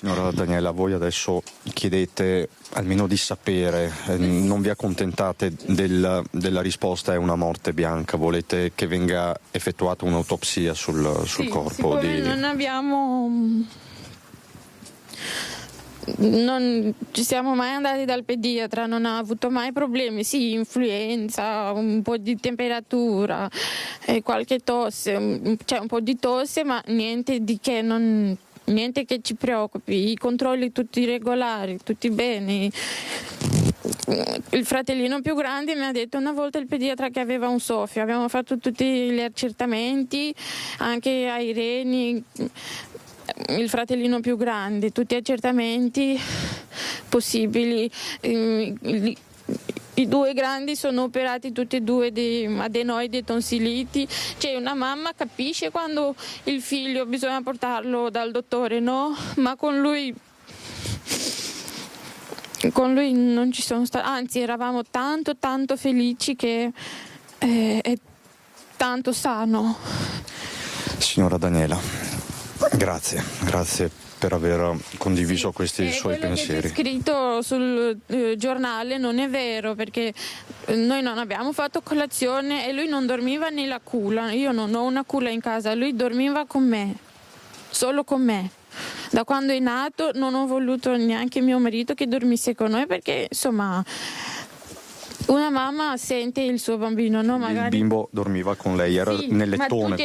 Signora Daniela, voi adesso chiedete almeno di sapere, non vi accontentate della risposta, è una morte bianca, volete che venga effettuata un'autopsia sul corpo Non ci siamo mai andati dal pediatra, non ha avuto mai problemi, sì, influenza, un po' di temperatura, qualche tosse, cioè un po' di tosse, ma niente che ci preoccupi, i controlli tutti regolari, tutti bene. Il fratellino più grande mi ha detto una volta il pediatra che aveva un soffio, abbiamo fatto tutti gli accertamenti, anche ai reni, il fratellino più grande, tutti accertamenti possibili. I due grandi sono operati tutti e due di adenoidi e tonsilliti. Cioè una mamma capisce quando il figlio bisogna portarlo dal dottore, no? Ma con lui non ci sono stati, anzi eravamo tanto felici che è tanto sano. Signora Daniela, grazie per aver condiviso questi suoi pensieri. Quello che c'è scritto sul giornale non è vero, perché noi non abbiamo fatto colazione e lui non dormiva nella culla, io non ho una culla in casa, lui dormiva con me, solo con me. Da quando è nato non ho voluto neanche mio marito che dormisse con noi, perché insomma una mamma sente il suo bambino, no? Magari il bimbo dormiva con lei, era sì, nel lettone. Ma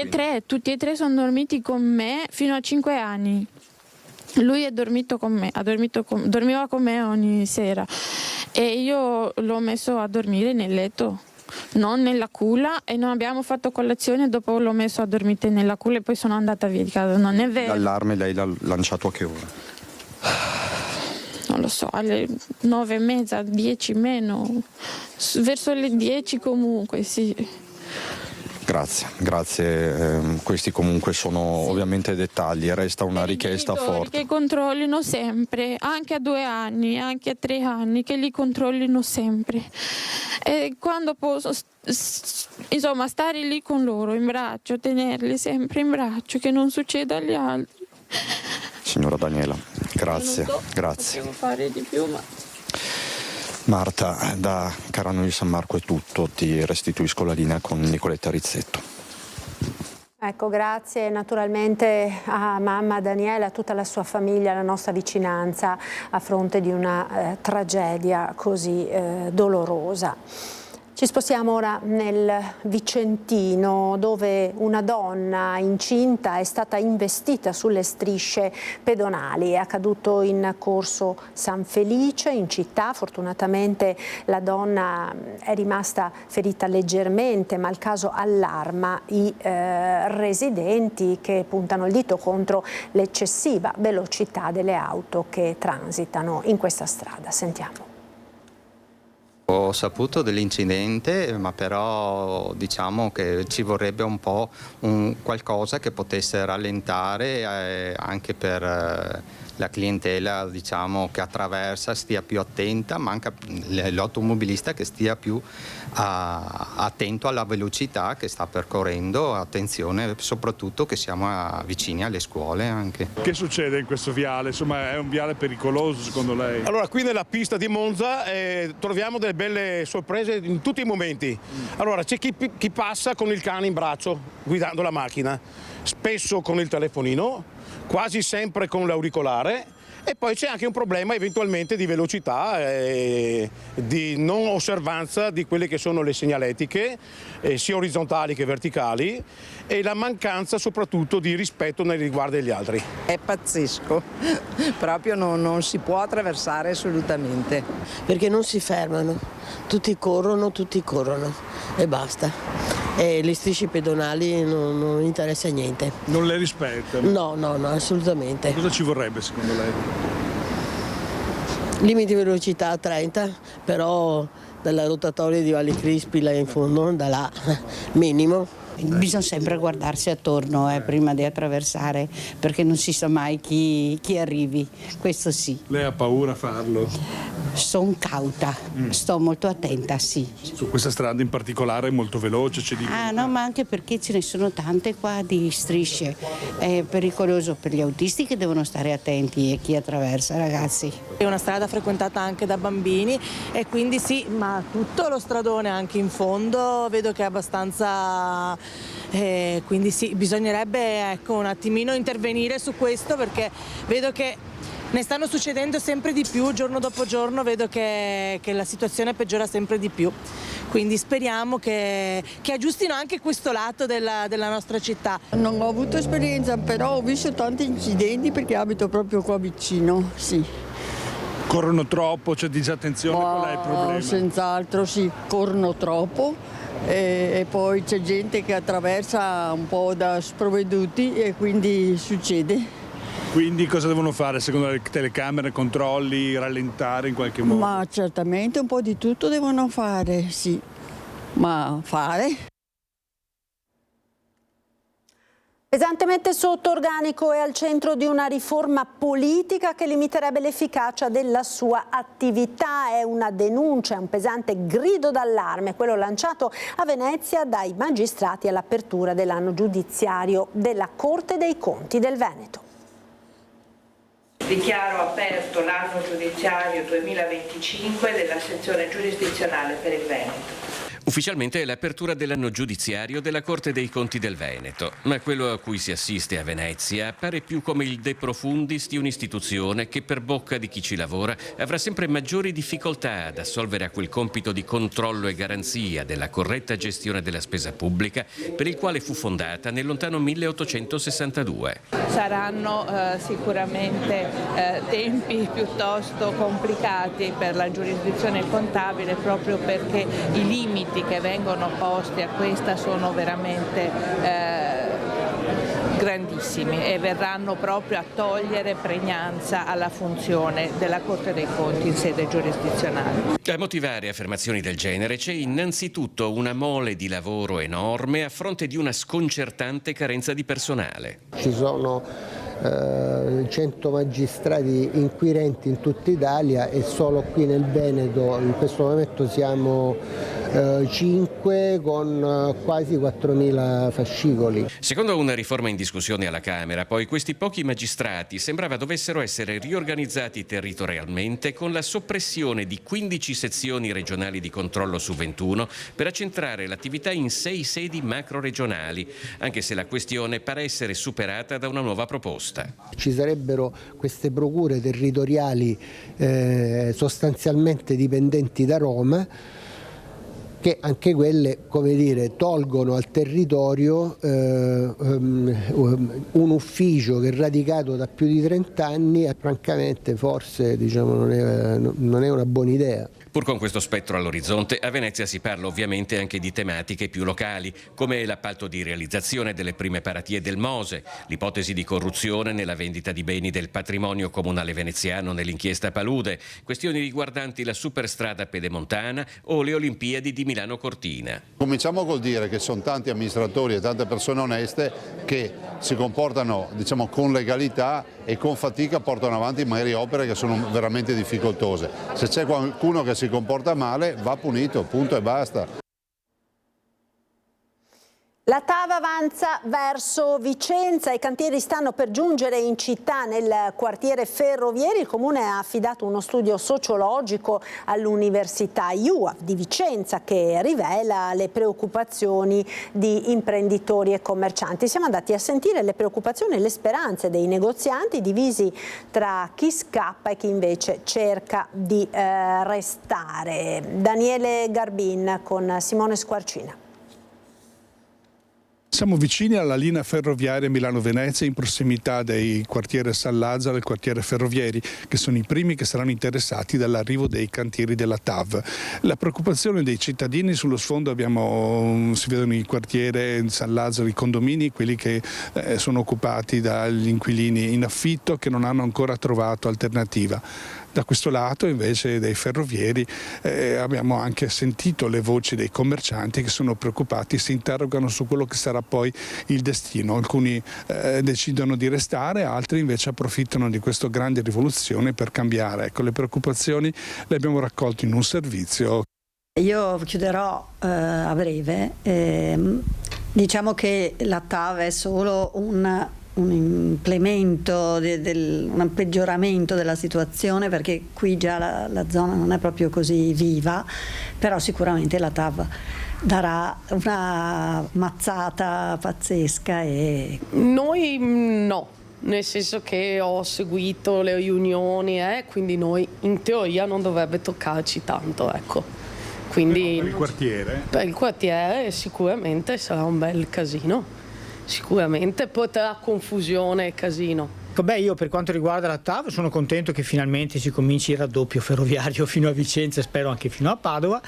tutti e tre sono dormiti con me fino a 5 anni. Lui è dormito con me, dormiva con me ogni sera e io l'ho messo a dormire nel letto, non nella culla, e non abbiamo fatto colazione, dopo l'ho messo a dormire nella culla e poi sono andata via di casa. Non è vero. L'allarme lei l'ha lanciato a che ora? Non lo so, alle 9:30, 10 meno, verso le 10 comunque, sì. Grazie. Questi comunque sono ovviamente dettagli, resta una richiesta forte. Che controllino sempre, anche a 2 anni, anche a 3 anni, che li controllino sempre. E quando posso, insomma, stare lì con loro in braccio, tenerli sempre in braccio, che non succeda agli altri. Signora Daniela, grazie. Possiamo fare di più, ma... Marta, da Carano di San Marco è tutto, ti restituisco la linea con Nicoletta Rizzetto. Ecco, grazie naturalmente a mamma Daniela, a tutta la sua famiglia, la nostra vicinanza a fronte di una tragedia così dolorosa. Ci spostiamo ora nel Vicentino, dove una donna incinta è stata investita sulle strisce pedonali. È accaduto in corso San Felice, in città. Fortunatamente la donna è rimasta ferita leggermente, ma il caso allarma i residenti che puntano il dito contro l'eccessiva velocità delle auto che transitano in questa strada. Sentiamo. Ho saputo dell'incidente, ma però diciamo che ci vorrebbe un po' qualcosa che potesse rallentare anche per la clientela, diciamo, che attraversa, stia più attenta, ma anche l'automobilista che stia più attento alla velocità che sta percorrendo. Attenzione soprattutto che siamo vicini alle scuole anche. Che succede in questo viale? Insomma, è un viale pericoloso secondo lei? Allora, qui nella pista di Monza troviamo delle belle sorprese in tutti i momenti. Allora, c'è chi passa con il cane in braccio guidando la macchina, spesso con il telefonino, quasi sempre con l'auricolare, e poi c'è anche un problema eventualmente di velocità e di non osservanza di quelle che sono le segnaletiche, sia orizzontali che verticali, e la mancanza soprattutto di rispetto nei riguardi degli altri. È pazzesco, proprio non si può attraversare assolutamente. Perché non si fermano, tutti corrono e basta. E le strisce pedonali non interessa niente. Non le rispettano? No, assolutamente. Cosa ci vorrebbe secondo lei? Limiti di velocità a 30, però dalla rotatoria di Valli Crispi là in fondo, da là minimo. Bisogna sempre guardarsi attorno prima di attraversare, perché non si sa mai chi arrivi, questo sì. Lei ha paura a farlo? Sono cauta, sto molto attenta, sì. Su questa strada in particolare è molto veloce? No, ma anche perché ce ne sono tante qua di strisce, è pericoloso per gli autisti che devono stare attenti e chi attraversa, ragazzi. È una strada frequentata anche da bambini e quindi sì, ma tutto lo stradone anche in fondo vedo che è abbastanza, quindi sì, bisognerebbe un attimino intervenire su questo, perché vedo che ne stanno succedendo sempre di più, giorno dopo giorno vedo che la situazione peggiora sempre di più. Quindi speriamo che aggiustino anche questo lato della nostra città. Non ho avuto esperienza, però ho visto tanti incidenti perché abito proprio qua vicino, sì. Corrono troppo, c'è disattenzione, qual è il problema? Senz'altro sì, corrono troppo e poi c'è gente che attraversa un po' da sprovveduti e quindi succede. Quindi cosa devono fare secondo le telecamere, controlli, rallentare in qualche modo? Ma certamente un po' di tutto devono fare, sì, ma fare. Pesantemente sotto organico e al centro di una riforma politica che limiterebbe l'efficacia della sua attività. È una denuncia, è un pesante grido d'allarme, quello lanciato a Venezia dai magistrati all'apertura dell'anno giudiziario della Corte dei Conti del Veneto. Dichiaro aperto l'anno giudiziario 2025 della sezione giurisdizionale per il Veneto. Ufficialmente è l'apertura dell'anno giudiziario della Corte dei Conti del Veneto, ma quello a cui si assiste a Venezia appare più come il de profundis di un'istituzione che per bocca di chi ci lavora avrà sempre maggiori difficoltà ad assolvere a quel compito di controllo e garanzia della corretta gestione della spesa pubblica per il quale fu fondata nel lontano 1862. Saranno sicuramente tempi piuttosto complicati per la giurisdizione contabile, proprio perché i limiti che vengono posti a questa sono veramente grandissimi e verranno proprio a togliere pregnanza alla funzione della Corte dei Conti in sede giurisdizionale. A motivare affermazioni del genere c'è innanzitutto una mole di lavoro enorme a fronte di una sconcertante carenza di personale. Ci sono 100 magistrati inquirenti in tutta Italia e solo qui nel Veneto in questo momento siamo 5 con quasi 4.000 fascicoli. Secondo una riforma in discussione alla Camera, poi questi pochi magistrati sembrava dovessero essere riorganizzati territorialmente con la soppressione di 15 sezioni regionali di controllo su 21 per accentrare l'attività in 6 sedi macro-regionali, anche se la questione pare essere superata da una nuova proposta. Ci sarebbero queste procure territoriali sostanzialmente dipendenti da Roma, che anche quelle, come dire, tolgono al territorio un ufficio che è radicato da più di 30 anni e francamente forse non è una buona idea. Pur con questo spettro all'orizzonte, a Venezia si parla ovviamente anche di tematiche più locali, come l'appalto di realizzazione delle prime paratie del Mose, l'ipotesi di corruzione nella vendita di beni del patrimonio comunale veneziano nell'inchiesta Palude, questioni riguardanti la superstrada pedemontana o le Olimpiadi di Milano Cortina. Cominciamo col dire che sono tanti amministratori e tante persone oneste che si comportano, diciamo, con legalità e con fatica portano avanti magari opere che sono veramente difficoltose. Se c'è qualcuno che si comporta male va punito, punto e basta. La TAV avanza verso Vicenza, i cantieri stanno per giungere in città nel quartiere Ferrovieri. Il Comune ha affidato uno studio sociologico all'Università IUA di Vicenza che rivela le preoccupazioni di imprenditori e commercianti. Siamo andati a sentire le preoccupazioni e le speranze dei negozianti divisi tra chi scappa e chi invece cerca di restare. Daniele Garbin con Simone Squarcina. Siamo vicini alla linea ferroviaria Milano-Venezia, in prossimità del quartiere San Lazzaro e il quartiere Ferrovieri, che sono i primi che saranno interessati dall'arrivo dei cantieri della TAV. La preoccupazione dei cittadini, sullo sfondo si vedono il quartiere San Lazzaro, i condomini, quelli che sono occupati dagli inquilini in affitto che non hanno ancora trovato alternativa. Da questo lato invece dei ferrovieri abbiamo anche sentito le voci dei commercianti che sono preoccupati, si interrogano su quello che sarà poi il destino. Alcuni decidono di restare, altri invece approfittano di questa grande rivoluzione per cambiare. Ecco, le preoccupazioni le abbiamo raccolte in un servizio. Io chiuderò a breve. Diciamo che la TAV è solo un implemento, un peggioramento della situazione, perché qui già la zona non è proprio così viva, però sicuramente la TAV darà una mazzata pazzesca. Noi no, nel senso che ho seguito le riunioni, quindi noi in teoria non dovrebbe toccarci tanto, ecco. Quindi, per il quartiere? Per il quartiere sicuramente sarà un bel casino, sicuramente porterà confusione e casino. Beh, io per quanto riguarda la TAV sono contento che finalmente si cominci il raddoppio ferroviario fino a Vicenza e spero anche fino a Padova.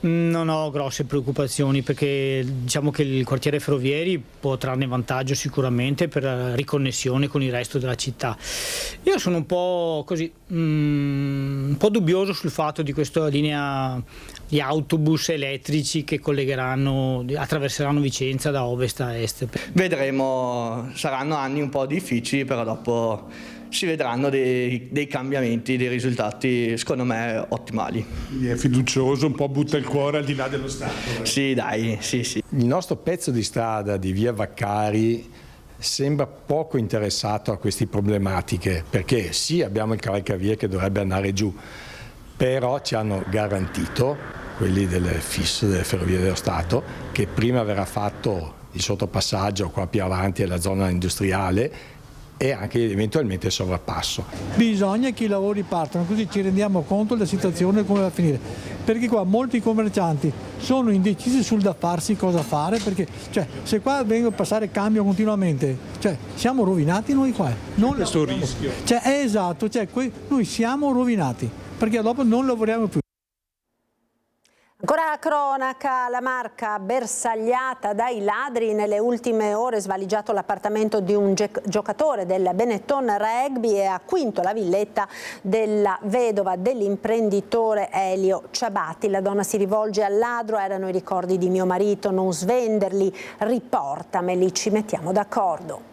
Non ho grosse preoccupazioni perché diciamo che il quartiere ferrovieri può trarne vantaggio sicuramente per la riconnessione con il resto della città. Io sono un po' così, un po' dubbioso sul fatto di questa linea di autobus elettrici che attraverseranno Vicenza da ovest a est. Vedremo, saranno anni un po' difficili, però dopo si vedranno dei cambiamenti, dei risultati secondo me ottimali. Quindi è fiducioso, un po' butta il cuore al di là dello Stato. Sì, dai, sì. Il nostro pezzo di strada di via Vaccari sembra poco interessato a queste problematiche, perché sì, abbiamo il cavalcavia che dovrebbe andare giù, però ci hanno garantito, quelli del FIS, delle Ferrovie dello Stato, che prima verrà fatto il sottopassaggio qua più avanti alla zona industriale e anche eventualmente il sovrappasso. Bisogna che i lavori partano, così ci rendiamo conto della situazione come va a finire, perché qua molti commercianti sono indecisi sul da farsi, cosa fare, perché se qua vengono a passare cambio continuamente, siamo rovinati noi qua. Non questo rischio. Esatto, noi siamo rovinati, perché dopo non lavoriamo più. Ancora cronaca, la Marca bersagliata dai ladri. Nelle ultime ore svaligiato l'appartamento di un giocatore del Benetton Rugby e a Quinto la villetta della vedova dell'imprenditore Elio Ciabatti. La donna si rivolge al ladro: erano i ricordi di mio marito, non svenderli, riportameli, ci mettiamo d'accordo.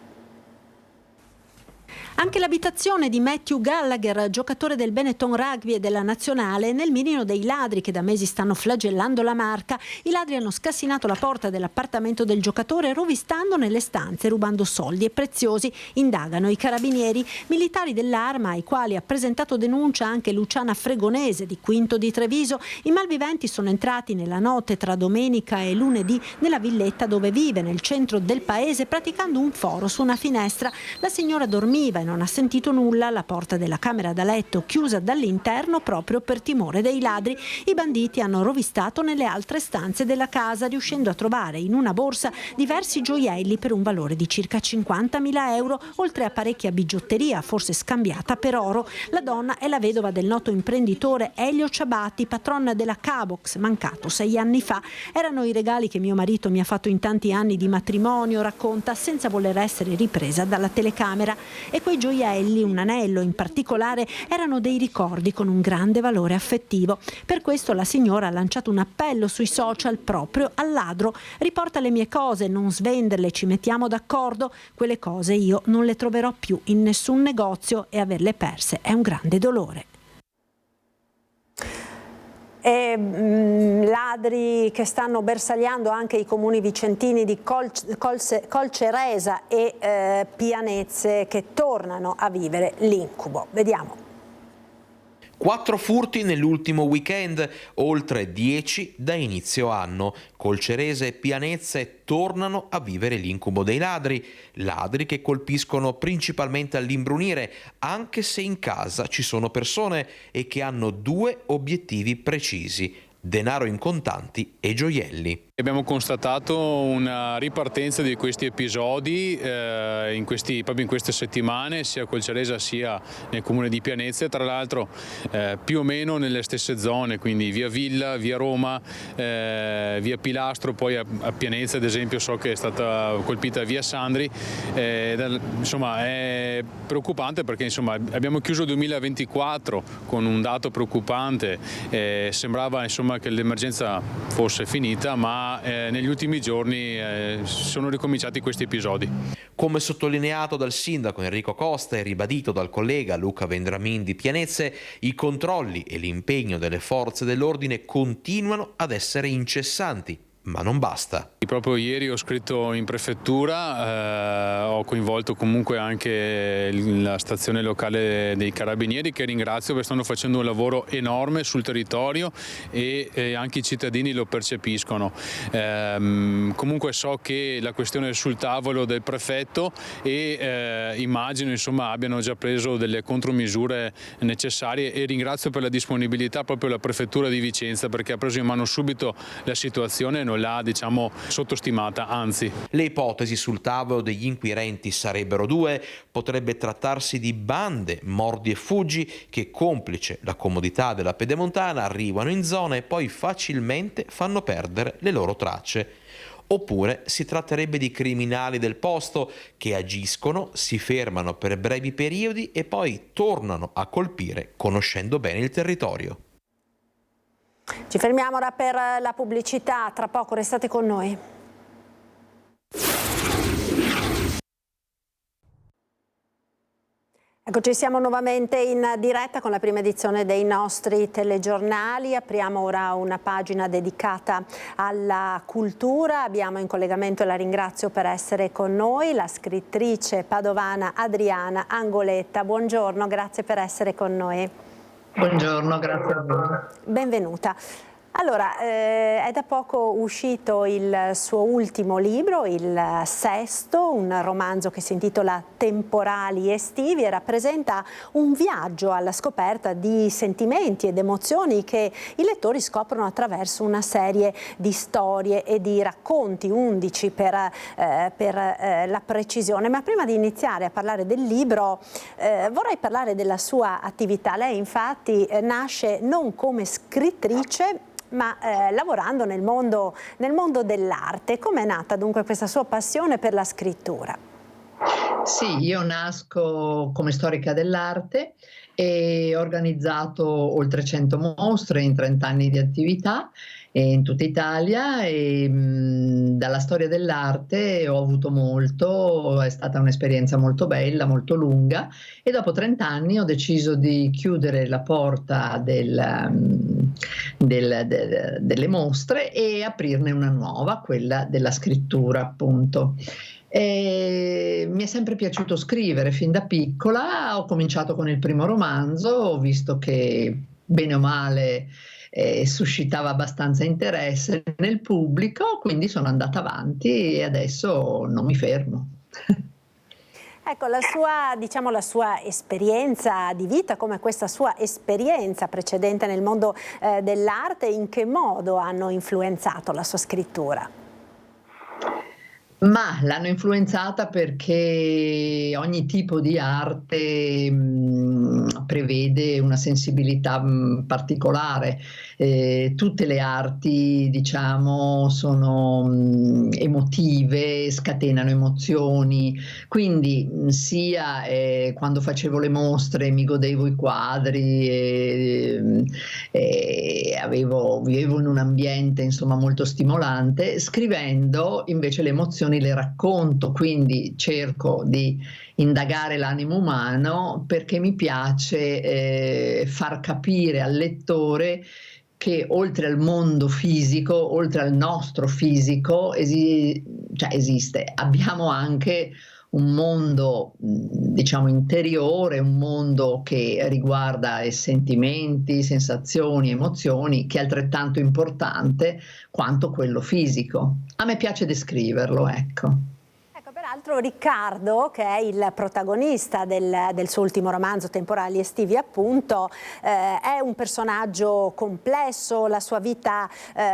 Anche l'abitazione di Matthew Gallagher, giocatore del Benetton Rugby e della Nazionale, è nel mirino dei ladri che da mesi stanno flagellando la Marca. I ladri hanno scassinato la porta dell'appartamento del giocatore rovistando nelle stanze, rubando soldi e preziosi. Indagano i carabinieri. Militari dell'Arma, ai quali ha presentato denuncia anche Luciana Fregonese di Quinto di Treviso. I malviventi sono entrati nella notte tra domenica e lunedì nella villetta dove vive, nel centro del paese, praticando un foro su una finestra. La signora dormiva e non ha sentito nulla, la porta della camera da letto chiusa dall'interno proprio per timore dei ladri. I banditi hanno rovistato nelle altre stanze della casa, riuscendo a trovare in una borsa diversi gioielli per un valore di circa 50.000 euro, oltre a parecchia bigiotteria, forse scambiata per oro. La donna è la vedova del noto imprenditore Elio Ciabatti, patron della Cabox, mancato 6 anni fa. Erano i regali che mio marito mi ha fatto in tanti anni di matrimonio, racconta, senza voler essere ripresa dalla telecamera. E quei gioielli, un anello in particolare, erano dei ricordi con un grande valore affettivo. Per questo la signora ha lanciato un appello sui social proprio al ladro: riporta le mie cose, non svenderle, ci mettiamo d'accordo. Quelle cose io non le troverò più in nessun negozio e averle perse è un grande dolore. Ladri che stanno bersagliando anche i comuni vicentini di Colceresa e Pianezze, che tornano a vivere l'incubo. Vediamo. 4 furti nell'ultimo weekend, oltre 10 da inizio anno. Colcerese e Pianezze tornano a vivere l'incubo dei ladri che colpiscono principalmente all'imbrunire, anche se in casa ci sono persone, e che hanno 2 obiettivi precisi: denaro in contanti e gioielli. Abbiamo constatato una ripartenza di questi episodi proprio in queste settimane, sia a Colceresa sia nel comune di Pianezza, tra l'altro più o meno nelle stesse zone, quindi via Villa, via Roma, via Pilastro, poi a Pianezza ad esempio so che è stata colpita via Sandri. Insomma è preoccupante perché insomma abbiamo chiuso il 2024 con un dato preoccupante, sembrava insomma che l'emergenza fosse finita, ma negli ultimi giorni sono ricominciati questi episodi. Come sottolineato dal sindaco Enrico Costa e ribadito dal collega Luca Vendramin di Pianezze, i controlli e l'impegno delle forze dell'ordine continuano ad essere incessanti. Ma non basta. Proprio ieri ho scritto in prefettura, ho coinvolto comunque anche la stazione locale dei Carabinieri, che ringrazio perché stanno facendo un lavoro enorme sul territorio e anche i cittadini lo percepiscono. Comunque so che la questione è sul tavolo del prefetto e immagino insomma abbiano già preso delle contromisure necessarie, e ringrazio per la disponibilità proprio la prefettura di Vicenza, perché ha preso in mano subito la situazione e non l'ha sottostimata, anzi. Le ipotesi sul tavolo degli inquirenti sarebbero due: potrebbe trattarsi di bande mordi e fuggi che, complice la comodità della pedemontana, arrivano in zona e poi facilmente fanno perdere le loro tracce. Oppure si tratterebbe di criminali del posto che agiscono, si fermano per brevi periodi e poi tornano a colpire conoscendo bene il territorio. Ci fermiamo ora per la pubblicità, tra poco restate con noi. Eccoci, siamo nuovamente in diretta con la prima edizione dei nostri telegiornali. Apriamo ora una pagina dedicata alla cultura. Abbiamo in collegamento, e la ringrazio per essere con noi, la scrittrice padovana Adriana Angoletta. Buongiorno, grazie per essere con noi. Buongiorno, grazie a voi. Benvenuta. Allora, è da poco uscito il suo ultimo libro, il sesto, un romanzo che si intitola Temporali estivi e rappresenta un viaggio alla scoperta di sentimenti ed emozioni che i lettori scoprono attraverso una serie di storie e di racconti, 11 per la precisione. Ma prima di iniziare a parlare del libro vorrei parlare della sua attività. Lei infatti nasce non come scrittrice, ma lavorando nel mondo dell'arte. Com'è nata dunque questa sua passione per la scrittura? Sì, io nasco come storica dell'arte e ho organizzato oltre 100 mostre in 30 anni di attività in tutta Italia, e dalla storia dell'arte ho avuto molto, è stata un'esperienza molto bella, molto lunga, e dopo 30 anni ho deciso di chiudere la porta delle mostre e aprirne una nuova, quella della scrittura appunto. E mi è sempre piaciuto scrivere fin da piccola, ho cominciato con il primo romanzo, ho visto che bene o male suscitava abbastanza interesse nel pubblico, quindi sono andata avanti e adesso non mi fermo. Ecco, la sua esperienza di vita, come questa sua esperienza precedente nel mondo dell'arte, in che modo hanno influenzato la sua scrittura? Ma l'hanno influenzata perché ogni tipo di arte prevede una sensibilità particolare. Tutte le arti, diciamo, sono emotive, scatenano emozioni, quindi sia quando facevo le mostre mi godevo i quadri e vivevo in un ambiente insomma molto stimolante, scrivendo invece le emozioni le racconto, quindi cerco di indagare l'animo umano perché mi piace far capire al lettore che oltre al mondo fisico, oltre al nostro fisico, esiste, abbiamo anche un mondo, diciamo, interiore, un mondo che riguarda sentimenti, sensazioni, emozioni, che è altrettanto importante quanto quello fisico. A me piace descriverlo, ecco. Peraltro Riccardo, che è il protagonista del suo ultimo romanzo, Temporali estivi appunto, è un personaggio complesso, la sua vita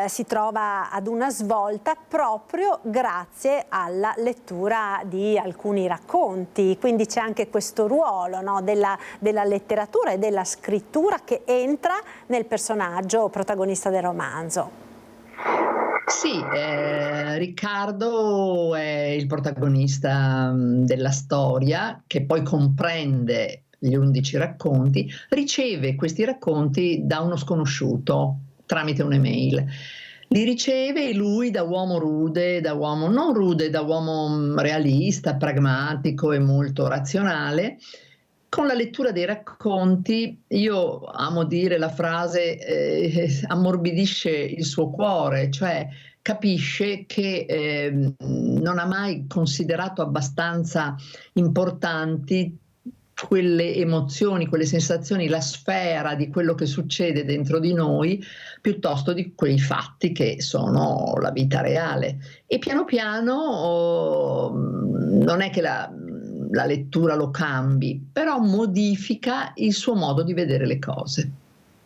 si trova ad una svolta proprio grazie alla lettura di alcuni racconti, quindi c'è anche questo ruolo, no, della letteratura e della scrittura che entra nel personaggio protagonista del romanzo. Sì, Riccardo è il protagonista della storia, che poi comprende gli 11 racconti, riceve questi racconti da uno sconosciuto tramite un'email. Li riceve e lui, da uomo rude, da uomo non rude, da uomo realista, pragmatico e molto razionale, con la lettura dei racconti, io amo dire la frase, ammorbidisce il suo cuore, cioè capisce che non ha mai considerato abbastanza importanti quelle emozioni, quelle sensazioni, la sfera di quello che succede dentro di noi, piuttosto di quei fatti che sono la vita reale. E piano piano non è che la lettura lo cambi, però modifica il suo modo di vedere le cose.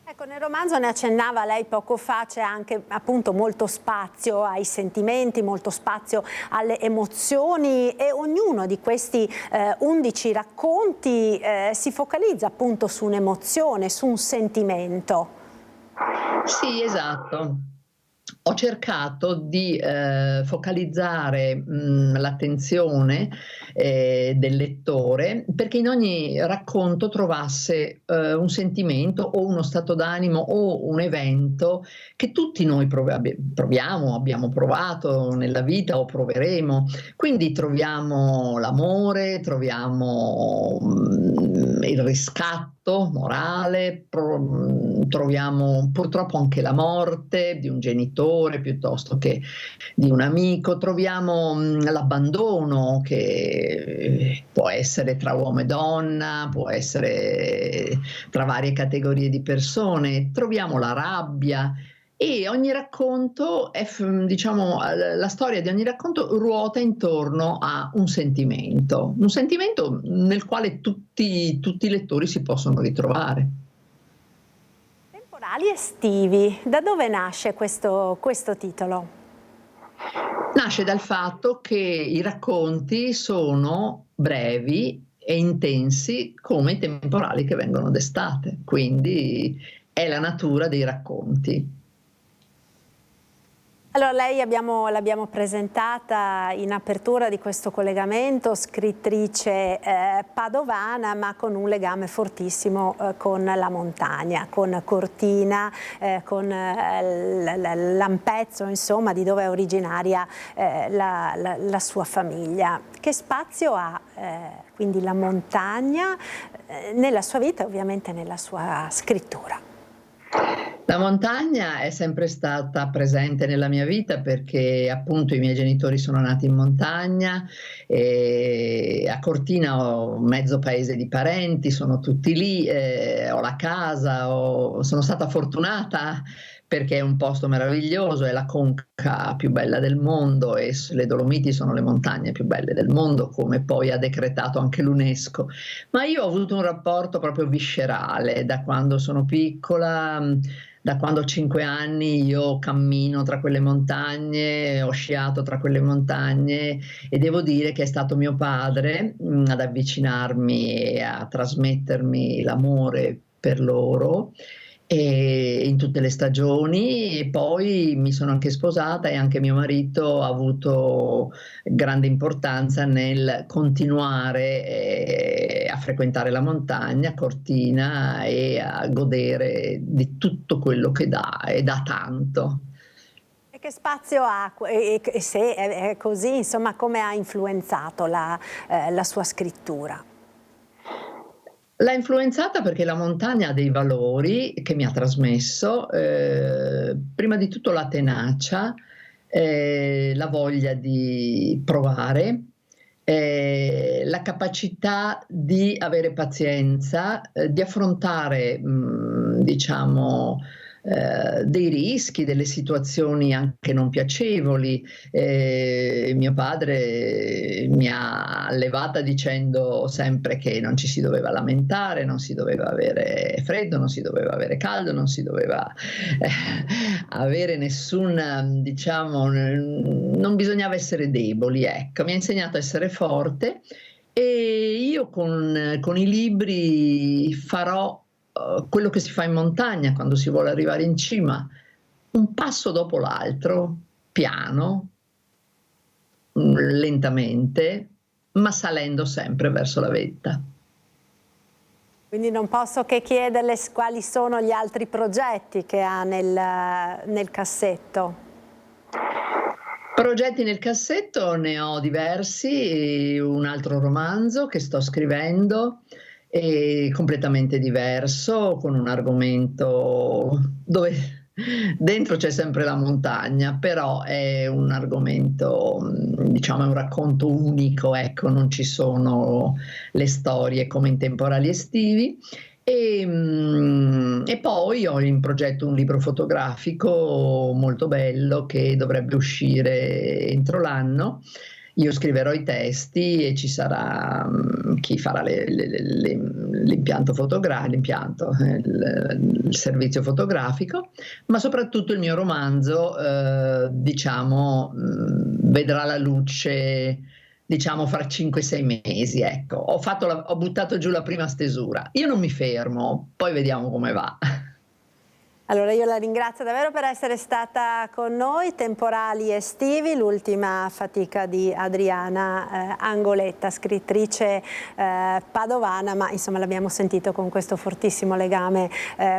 Ecco, nel romanzo, ne accennava lei poco fa, c'è anche appunto molto spazio ai sentimenti, molto spazio alle emozioni, e ognuno di questi 11 racconti si focalizza appunto su un'emozione, su un sentimento. Sì, esatto. Ho cercato di focalizzare l'attenzione del lettore perché in ogni racconto trovasse un sentimento o uno stato d'animo o un evento che tutti noi proviamo, abbiamo provato nella vita o proveremo. Quindi troviamo l'amore, troviamo il riscatto morale, troviamo purtroppo anche la morte di un genitore piuttosto che di un amico, troviamo l'abbandono che può essere tra uomo e donna, può essere tra varie categorie di persone, troviamo la rabbia. E ogni racconto, diciamo, la storia di ogni racconto ruota intorno a un sentimento nel quale tutti i lettori si possono ritrovare. Temporali estivi, da dove nasce questo titolo? Nasce dal fatto che i racconti sono brevi e intensi come i temporali che vengono d'estate, quindi è la natura dei racconti. Allora, lei l'abbiamo presentata in apertura di questo collegamento, scrittrice padovana, ma con un legame fortissimo con la montagna, con Cortina, con l'Ampezzo, insomma, di dove è originaria la sua famiglia. Che spazio ha quindi la montagna nella sua vita e ovviamente nella sua scrittura? La montagna è sempre stata presente nella mia vita perché appunto i miei genitori sono nati in montagna, e a Cortina ho mezzo paese di parenti, sono tutti lì, ho la casa, sono stata fortunata perché è un posto meraviglioso, è la conca più bella del mondo e le Dolomiti sono le montagne più belle del mondo, come poi ha decretato anche l'UNESCO. Ma io ho avuto un rapporto proprio viscerale da quando sono piccola. Da quando ho 5 anni io cammino tra quelle montagne, ho sciato tra quelle montagne e devo dire che è stato mio padre ad avvicinarmi e a trasmettermi l'amore per loro e in tutte le stagioni, e poi mi sono anche sposata e anche mio marito ha avuto grande importanza nel continuare a frequentare la montagna, Cortina, e a godere di tutto quello che dà, e dà tanto. E che spazio ha, e se è così, insomma, come ha influenzato la sua scrittura? L'ha influenzata perché la montagna ha dei valori che mi ha trasmesso, prima di tutto la tenacia, la voglia di provare, la capacità di avere pazienza, di affrontare, diciamo, dei rischi, delle situazioni anche non piacevoli. Mio padre mi ha allevata dicendo sempre che non ci si doveva lamentare, non si doveva avere freddo, non si doveva avere caldo, non si doveva avere nessun, diciamo, non bisognava essere deboli, ecco. Mi ha insegnato a essere forte, e io con i libri farò quello che si fa in montagna quando si vuole arrivare in cima, un passo dopo l'altro, piano, lentamente, ma salendo sempre verso la vetta. Quindi non posso che chiederle quali sono gli altri progetti che ha nel cassetto. Progetti nel cassetto ne ho diversi, un altro romanzo che sto scrivendo, è completamente diverso, con un argomento dove dentro c'è sempre la montagna, però è un argomento, diciamo, è un racconto unico, ecco, non ci sono le storie come in temporali estivi. E poi ho in progetto un libro fotografico molto bello che dovrebbe uscire entro l'anno. Io scriverò i testi e ci sarà chi farà l'impianto fotografico, il servizio fotografico, ma soprattutto il mio romanzo, diciamo, vedrà la luce, diciamo, fra 5-6 mesi, ecco. Ho buttato giù la prima stesura. Io non mi fermo, poi vediamo come va. Allora io la ringrazio davvero per essere stata con noi. Temporali estivi, l'ultima fatica di Adriana Angoletta, scrittrice padovana, ma insomma l'abbiamo sentito con questo fortissimo legame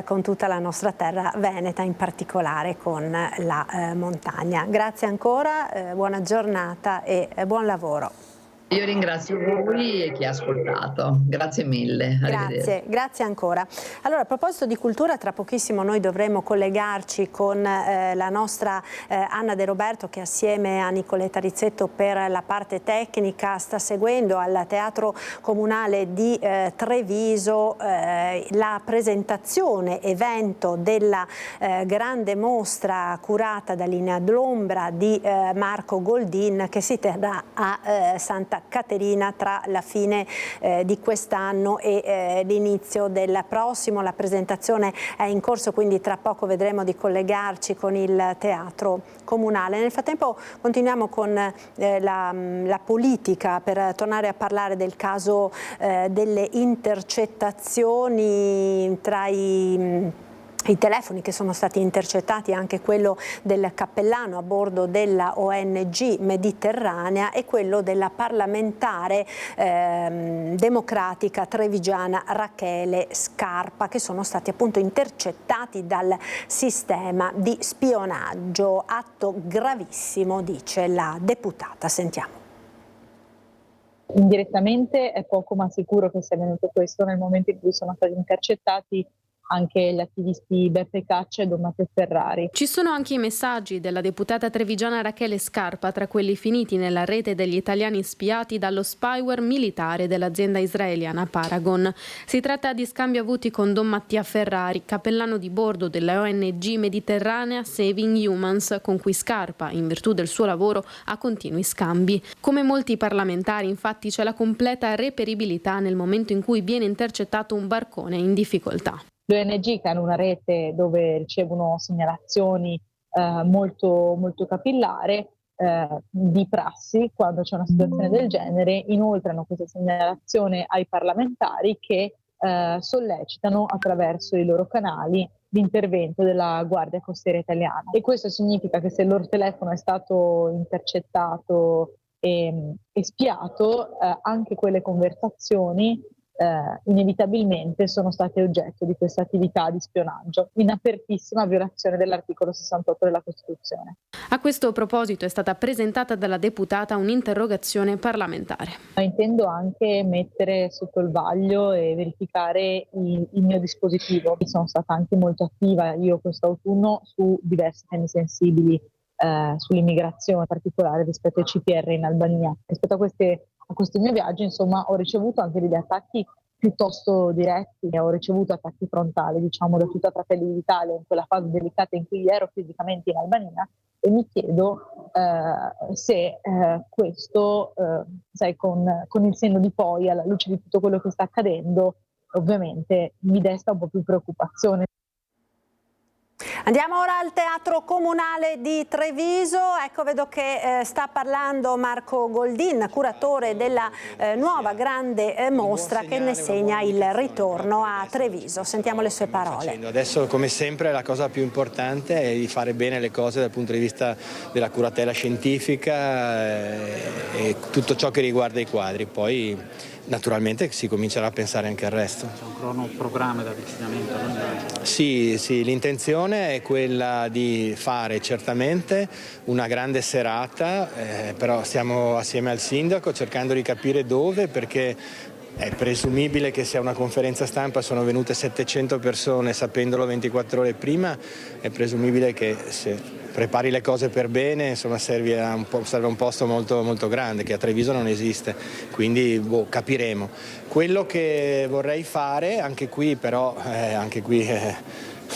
con tutta la nostra terra veneta, in particolare con la montagna. Grazie ancora, buona giornata e buon lavoro. Io ringrazio voi e chi ha ascoltato. Grazie mille. Grazie ancora. Allora, a proposito di cultura, tra pochissimo noi dovremo collegarci con la nostra Anna De Roberto, che assieme a Nicoletta Rizzetto per la parte tecnica sta seguendo al Teatro Comunale di Treviso la presentazione evento della grande mostra curata da Linea d'Ombra di Marco Goldin, che si terrà a Santa Caterina tra la fine di quest'anno e l'inizio del prossimo. La presentazione è in corso, quindi tra poco vedremo di collegarci con il Teatro Comunale. Nel frattempo continuiamo con la politica, per tornare a parlare del caso delle intercettazioni tra i telefoni che sono stati intercettati, anche quello del cappellano a bordo della ONG Mediterranea e quello della parlamentare democratica trevigiana Rachele Scarpa, che sono stati appunto intercettati dal sistema di spionaggio. Atto gravissimo, dice la deputata. Sentiamo. Indirettamente è poco ma sicuro che sia avvenuto questo nel momento in cui sono stati intercettati anche gli attivisti Beppe Caccia e Don Matteo Ferrari. Ci sono anche i messaggi della deputata trevigiana Rachele Scarpa, tra quelli finiti nella rete degli italiani spiati dallo spyware militare dell'azienda israeliana Paragon. Si tratta di scambi avuti con Don Mattia Ferrari, cappellano di bordo della ONG Mediterranea Saving Humans, con cui Scarpa, in virtù del suo lavoro, ha continui scambi. Come molti parlamentari, infatti, c'è la completa reperibilità nel momento in cui viene intercettato un barcone in difficoltà. Le ONG, che hanno una rete dove ricevono segnalazioni molto, molto capillare di prassi, quando c'è una situazione del genere, inoltrano questa segnalazione ai parlamentari che sollecitano attraverso i loro canali l'intervento della Guardia Costiera italiana. E questo significa che se il loro telefono è stato intercettato e spiato, anche quelle conversazioni inevitabilmente sono state oggetto di questa attività di spionaggio, in apertissima violazione dell'articolo 68 della Costituzione. A questo proposito è stata presentata dalla deputata un'interrogazione parlamentare. Intendo anche mettere sotto il vaglio e verificare il mio dispositivo. Sono stata anche molto attiva io quest'autunno su diversi temi sensibili, sull'immigrazione in particolare rispetto ai CPR in Albania. Rispetto a questi miei viaggi, insomma, ho ricevuto anche degli attacchi piuttosto diretti. Ho ricevuto attacchi frontali, diciamo, da tutta Fratelli d'Italia in quella fase delicata in cui ero fisicamente in Albania, e mi chiedo se questo, sai, con il senno di poi, alla luce di tutto quello che sta accadendo, ovviamente mi desta un po' più preoccupazione. Andiamo ora al Teatro Comunale di Treviso. Ecco, vedo che sta parlando Marco Goldin, curatore della nuova grande mostra che ne segna il ritorno a Treviso. Sentiamo le sue parole. Adesso, come sempre, la cosa più importante è di fare bene le cose dal punto di vista della curatela scientifica e tutto ciò che riguarda i quadri. Poi naturalmente si comincerà a pensare anche al resto. C'è un cronoprogramma di avvicinamento? Sì, l'intenzione è quella di fare certamente una grande serata, però stiamo assieme al sindaco cercando di capire dove, perché è presumibile che sia una conferenza stampa, sono venute 700 persone, sapendolo 24 ore prima, è presumibile che se prepari le cose per bene, insomma, serve un posto molto, molto grande, che a Treviso non esiste, quindi capiremo. Quello che vorrei fare, anche qui però,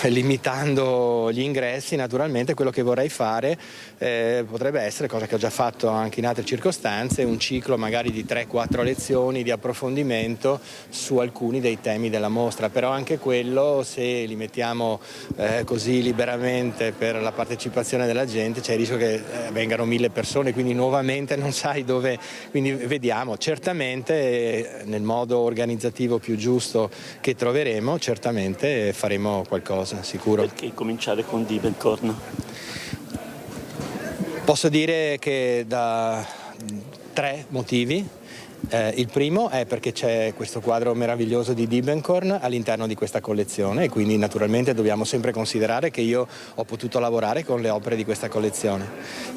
limitando gli ingressi, naturalmente, quello che vorrei fare potrebbe essere, cosa che ho già fatto anche in altre circostanze, un ciclo magari di 3-4 lezioni di approfondimento su alcuni dei temi della mostra, però anche quello, se li mettiamo così liberamente per la partecipazione della gente, c'è il rischio che vengano 1000 persone, quindi nuovamente non sai dove, quindi vediamo. Certamente nel modo organizzativo più giusto che troveremo, certamente faremo qualcosa, sicuro. Perché cominciare con Diebenkorn? Posso dire che da 3 motivi. Il primo è perché c'è questo quadro meraviglioso di Diebenkorn all'interno di questa collezione e quindi naturalmente dobbiamo sempre considerare che io ho potuto lavorare con le opere di questa collezione.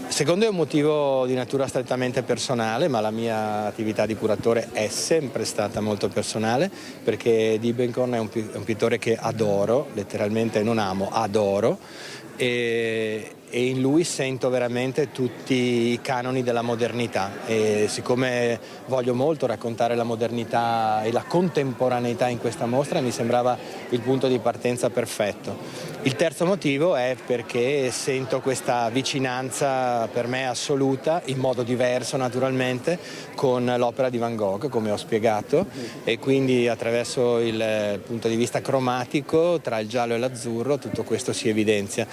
Il secondo è un motivo di natura strettamente personale, ma la mia attività di curatore è sempre stata molto personale, perché Diebenkorn è un pittore che adoro, letteralmente non amo, adoro, e in lui sento veramente tutti i canoni della modernità, e siccome voglio molto raccontare la modernità e la contemporaneità in questa mostra, mi sembrava il punto di partenza perfetto. Il terzo motivo è perché sento questa vicinanza per me assoluta, in modo diverso naturalmente, con l'opera di Van Gogh, come ho spiegato, e quindi attraverso il punto di vista cromatico, tra il giallo e l'azzurro, tutto questo si evidenzia.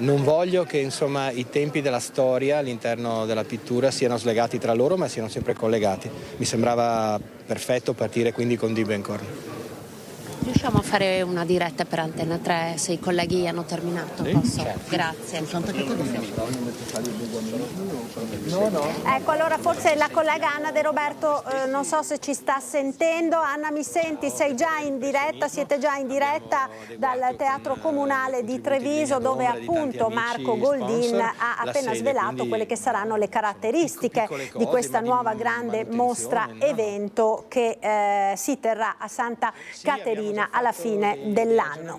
Non voglio che, insomma, i tempi della storia all'interno della pittura siano slegati tra loro, ma siano sempre collegati. Mi sembrava perfetto partire quindi con Diebenkorn. Riusciamo a fare una diretta per Antenne 3 se i colleghi hanno terminato? Posso? Certo. Grazie. Ecco, allora forse la collega Anna De Roberto, non so se ci sta sentendo. Anna, mi senti? Sei già in diretta? Siete già in diretta dal Teatro Comunale di Treviso, dove appunto Marco Goldin ha appena svelato quelle che saranno le caratteristiche di questa nuova grande mostra evento che si terrà a Santa Caterina alla fine dell'anno.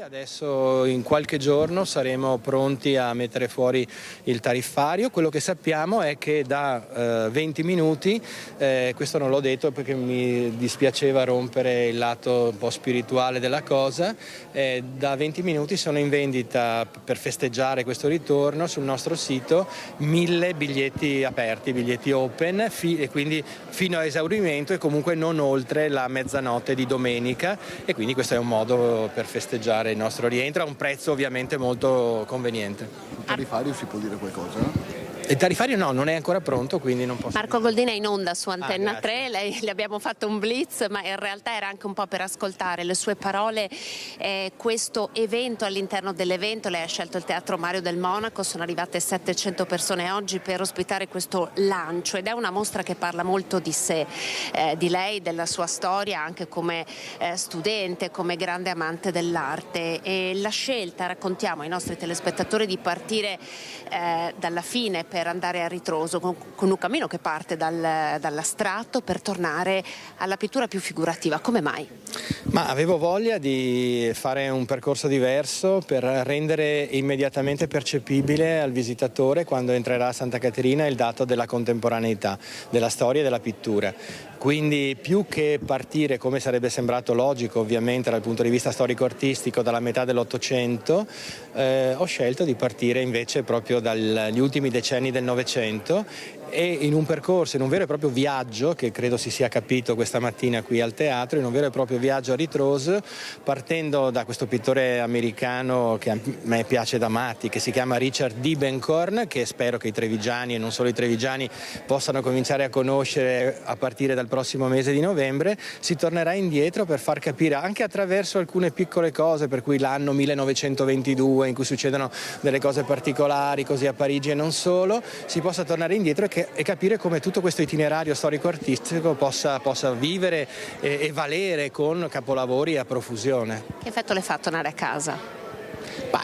Adesso in qualche giorno saremo pronti a mettere fuori il tariffario. Quello che sappiamo è che da 20 minuti, questo non l'ho detto perché mi dispiaceva rompere il lato un po' spirituale della cosa, da 20 minuti sono in vendita, per festeggiare questo ritorno, sul nostro sito 1000 biglietti aperti, biglietti open, e quindi fino a esaurimento e comunque non oltre la mezzanotte di domenica, e quindi questo è un modo per festeggiare il nostro rientro a un prezzo ovviamente molto conveniente. Il tariffario si può dire qualcosa? Il tariffario no, non è ancora pronto, quindi non posso. Marco Goldin è in onda su Antenna 3, le abbiamo fatto un blitz, ma in realtà era anche un po' per ascoltare le sue parole. Questo evento, all'interno dell'evento lei ha scelto il Teatro Mario del Monaco, sono arrivate 700 persone oggi per ospitare questo lancio, ed è una mostra che parla molto di sé, di lei, della sua storia, anche come studente, come grande amante dell'arte, e la scelta, raccontiamo ai nostri telespettatori, di partire dalla fine per andare a ritroso, con un cammino che parte dall'astratto per tornare alla pittura più figurativa. Come mai? Ma avevo voglia di fare un percorso diverso per rendere immediatamente percepibile al visitatore, quando entrerà a Santa Caterina, il dato della contemporaneità, della storia e della pittura. Quindi più che partire, come sarebbe sembrato logico ovviamente dal punto di vista storico-artistico, dalla metà dell'Ottocento, ho scelto di partire invece proprio dagli ultimi decenni del Novecento, e in un percorso, in un vero e proprio viaggio, che credo si sia capito questa mattina qui al teatro, in un vero e proprio viaggio a ritroso, partendo da questo pittore americano che a me piace da matti, che si chiama Richard Diebenkorn, che spero che i trevigiani e non solo i trevigiani possano cominciare a conoscere a partire dal prossimo mese di novembre. Si tornerà indietro per far capire, anche attraverso alcune piccole cose, per cui l'anno 1922 in cui succedono delle cose particolari, così a Parigi e non solo, si possa tornare indietro e capire come tutto questo itinerario storico-artistico possa vivere e valere con capolavori a profusione. Che effetto le fa tornare a casa?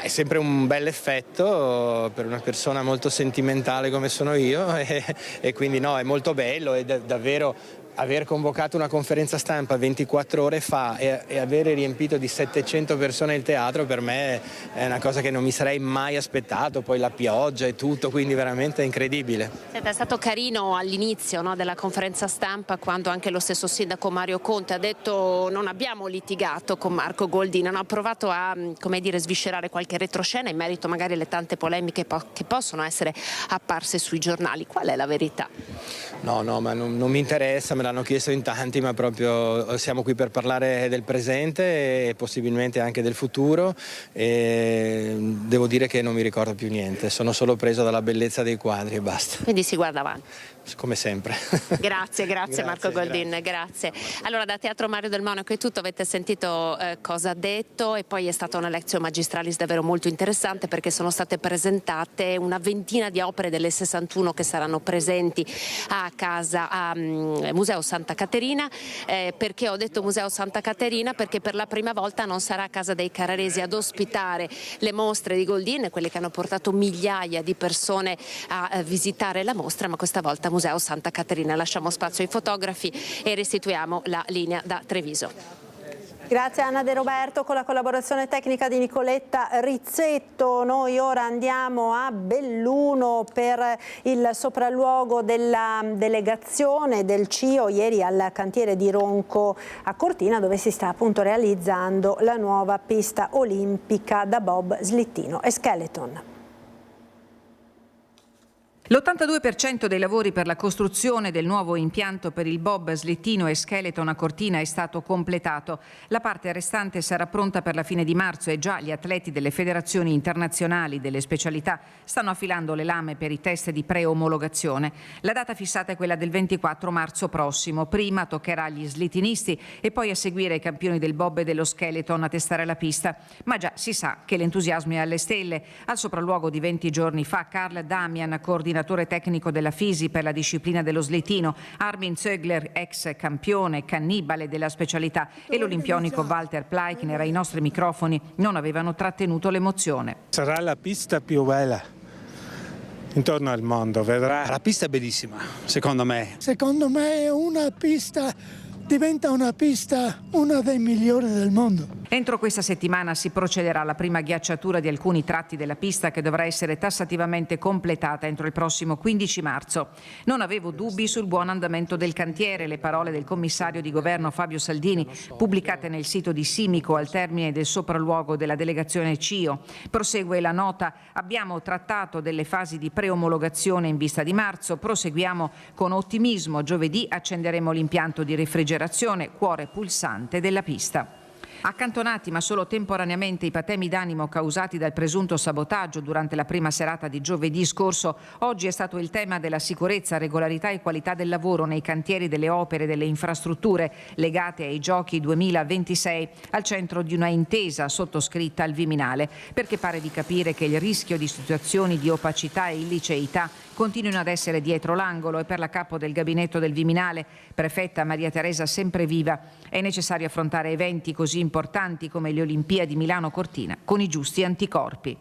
È sempre un bel effetto per una persona molto sentimentale come sono io, e quindi no, è molto bello, e davvero aver convocato una conferenza stampa 24 ore fa e avere riempito di 700 persone il teatro, per me è una cosa che non mi sarei mai aspettato, poi la pioggia e tutto, quindi veramente incredibile. È stato carino all'inizio, no, della conferenza stampa, quando anche lo stesso sindaco Mario Conte ha detto: non abbiamo litigato con Marco Goldin, hanno provato a, come dire, sviscerare qualche retroscena in merito magari alle tante polemiche che possono essere apparse sui giornali. Qual è la verità? No, ma non mi interessa, me l'hanno chiesto in tanti, ma proprio siamo qui per parlare del presente e possibilmente anche del futuro, e devo dire che non mi ricordo più niente, sono solo preso dalla bellezza dei quadri e basta. Quindi si guarda avanti. Come sempre. Grazie Marco Goldin, grazie. Allora, da Teatro Mario del Monaco è tutto, avete sentito cosa ha detto, e poi è stata una lezione magistralis davvero molto interessante, perché sono state presentate una ventina di opere delle 61 che saranno presenti a Museo Santa Caterina. Perché ho detto Museo Santa Caterina? Perché per la prima volta non sarà Casa dei Carraresi ad ospitare le mostre di Goldin, quelle che hanno portato migliaia di persone a visitare la mostra, ma questa volta Museo Santa Caterina. Lasciamo spazio ai fotografi e restituiamo la linea da Treviso. Grazie Anna De Roberto, con la collaborazione tecnica di Nicoletta Rizzetto. Noi ora andiamo a Belluno per il sopralluogo della delegazione del CIO ieri al cantiere di Ronco a Cortina, dove si sta appunto realizzando la nuova pista olimpica da bob, slittino e skeleton. L'82% dei lavori per la costruzione del nuovo impianto per il bob, slittino e skeleton a Cortina è stato completato. La parte restante sarà pronta per la fine di marzo, e già gli atleti delle federazioni internazionali delle specialità stanno affilando le lame per i test di preomologazione. La data fissata è quella del 24 marzo prossimo. Prima toccherà agli slittinisti e poi a seguire i campioni del bob e dello skeleton a testare la pista. Ma già si sa che l'entusiasmo è alle stelle. Al sopralluogo di 20 giorni fa, Karl Damian, coordinatore tecnico della FISI per la disciplina dello slittino, Armin Zögler, ex campione cannibale della specialità, e l'olimpionico Walter Pleitner ai nostri microfoni non avevano trattenuto l'emozione. Sarà la pista più bella intorno al mondo, vedrà. La pista è bellissima, secondo me. Secondo me diventa una pista una dei migliori del mondo. Entro questa settimana si procederà alla prima ghiacciatura di alcuni tratti della pista, che dovrà essere tassativamente completata entro il prossimo 15 marzo. Non avevo dubbi sul buon andamento del cantiere, le parole del commissario di governo Fabio Saldini, pubblicate nel sito di Simico al termine del sopralluogo della delegazione CIO. Prosegue la nota: abbiamo trattato delle fasi di preomologazione in vista di marzo, proseguiamo con ottimismo, giovedì accenderemo l'impianto di refrigerazione, cuore pulsante della pista. Accantonati ma solo temporaneamente i patemi d'animo causati dal presunto sabotaggio durante la prima serata di giovedì scorso, oggi è stato il tema della sicurezza, regolarità e qualità del lavoro nei cantieri delle opere e delle infrastrutture legate ai Giochi 2026 al centro di una intesa sottoscritta al Viminale, perché pare di capire che il rischio di situazioni di opacità e illiceità continuino ad essere dietro l'angolo, e per la capo del gabinetto del Viminale, prefetta Maria Teresa Sempreviva, è necessario affrontare eventi così importanti come le Olimpiadi Milano-Cortina con i giusti anticorpi.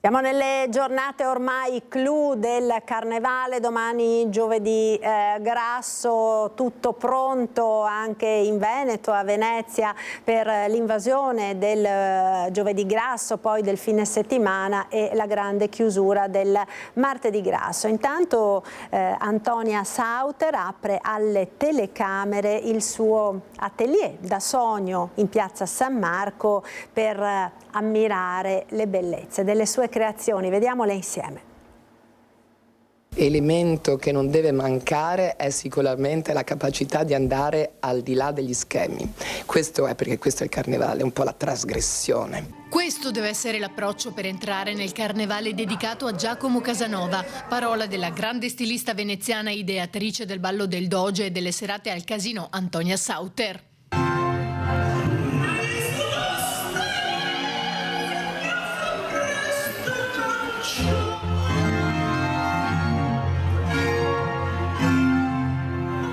Siamo nelle giornate ormai clou del Carnevale, domani giovedì grasso, tutto pronto anche in Veneto, a Venezia, per l'invasione del giovedì grasso, poi del fine settimana e la grande chiusura del martedì grasso. Intanto Antonia Sauter apre alle telecamere il suo atelier da sogno in piazza San Marco per ammirare le bellezze delle sue creazioni. Vediamole insieme. Elemento che non deve mancare è sicuramente la capacità di andare al di là degli schemi. Questo è perché questo è il Carnevale, un po' la trasgressione. Questo deve essere l'approccio per entrare nel Carnevale dedicato a Giacomo Casanova, parola della grande stilista veneziana ideatrice del ballo del Doge e delle serate al Casino Antonia Sauter.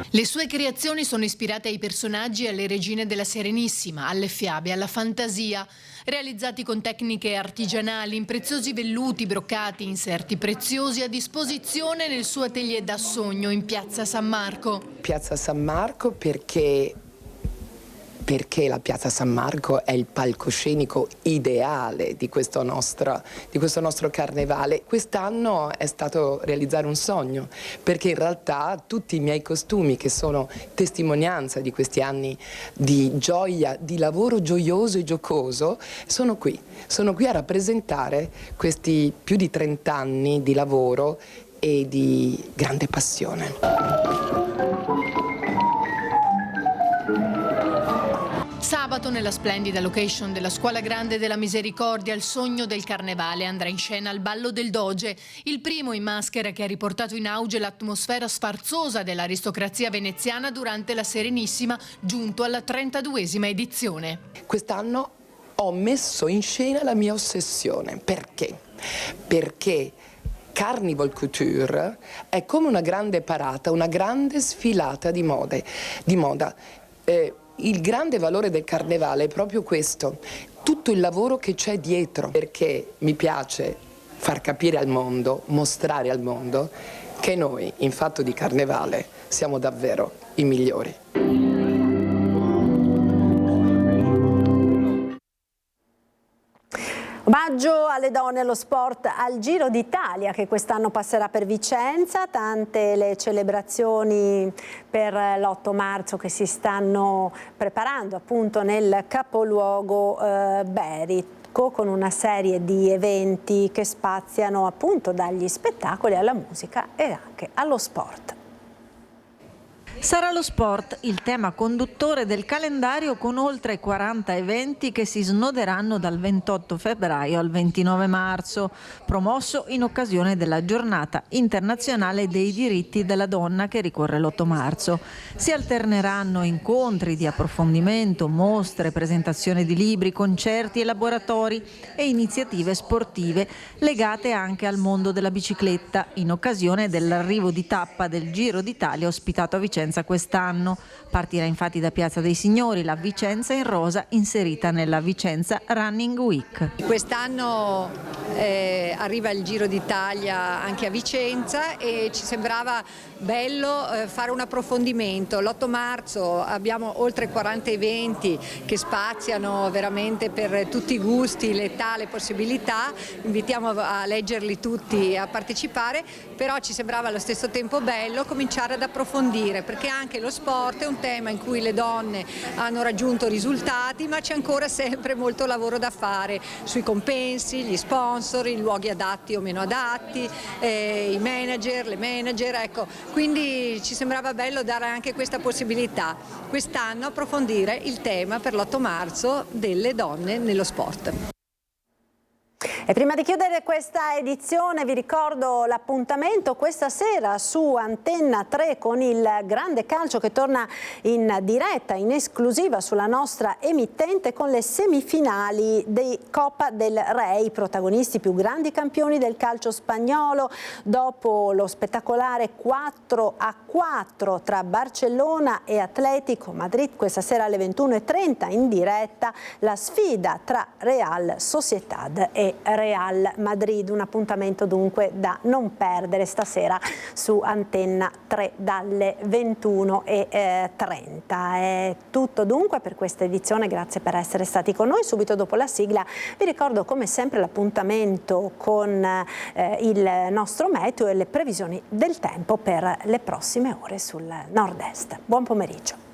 Le sue creazioni sono ispirate ai personaggi e alle regine della Serenissima, alle fiabe, alla fantasia, realizzati con tecniche artigianali, in preziosi velluti, brocati, inserti preziosi a disposizione nel suo atelier da sogno in piazza San Marco. Piazza San Marco perché la piazza San Marco è il palcoscenico ideale di questo nostro Carnevale. Quest'anno è stato realizzare un sogno, perché in realtà tutti i miei costumi, che sono testimonianza di questi anni di gioia, di lavoro gioioso e giocoso, sono qui a rappresentare questi più di 30 anni di lavoro e di grande passione. Sabato, nella splendida location della Scuola Grande della Misericordia, il sogno del Carnevale andrà in scena il ballo del Doge, il primo in maschera che ha riportato in auge l'atmosfera sfarzosa dell'aristocrazia veneziana durante la Serenissima, giunto alla 32esima edizione. Quest'anno ho messo in scena la mia ossessione. Perché? Perché Carnival Couture è come una grande parata, una grande sfilata di moda. Il grande valore del Carnevale è proprio questo, tutto il lavoro che c'è dietro, perché mi piace far capire al mondo, mostrare al mondo che noi in fatto di Carnevale siamo davvero i migliori. Omaggio alle donne allo sport al Giro d'Italia che quest'anno passerà per Vicenza, tante le celebrazioni per l'8 marzo che si stanno preparando appunto nel capoluogo berico, con una serie di eventi che spaziano appunto dagli spettacoli alla musica e anche allo sport. Sarà lo sport il tema conduttore del calendario, con oltre 40 eventi che si snoderanno dal 28 febbraio al 29 marzo, promosso in occasione della Giornata internazionale dei diritti della donna che ricorre l'8 marzo. Si alterneranno incontri di approfondimento, mostre, presentazione di libri, concerti e laboratori e iniziative sportive legate anche al mondo della bicicletta, in occasione dell'arrivo di tappa del Giro d'Italia ospitato a Vicenza quest'anno. Partirà infatti da Piazza dei Signori la Vicenza in rosa, inserita nella Vicenza Running Week. Quest'anno arriva il Giro d'Italia anche a Vicenza e ci sembrava bello fare un approfondimento. L'8 marzo abbiamo oltre 40 eventi che spaziano veramente per tutti i gusti, l'età, le possibilità. Invitiamo a leggerli tutti, a partecipare, però ci sembrava allo stesso tempo bello cominciare ad approfondire, perché anche lo sport è un tema in cui le donne hanno raggiunto risultati, ma c'è ancora sempre molto lavoro da fare sui compensi, gli sponsor, i luoghi adatti o meno adatti, i manager, le manager, ecco, quindi ci sembrava bello dare anche questa possibilità quest'anno, approfondire il tema per l'8 marzo delle donne nello sport. E prima di chiudere questa edizione vi ricordo l'appuntamento questa sera su Antenna 3 con il grande calcio che torna in diretta, in esclusiva sulla nostra emittente, con le semifinali di Coppa del Re, i protagonisti più grandi campioni del calcio spagnolo. Dopo lo spettacolare 4-4 tra Barcellona e Atletico Madrid, questa sera alle 21:30 in diretta la sfida tra Real Sociedad e Real Madrid. Un appuntamento dunque da non perdere stasera su Antenna 3 dalle 21:30. È tutto dunque per questa edizione, grazie per essere stati con noi. Subito dopo la sigla vi ricordo come sempre l'appuntamento con il nostro meteo e le previsioni del tempo per le prossime ore sul nord-est. Buon pomeriggio.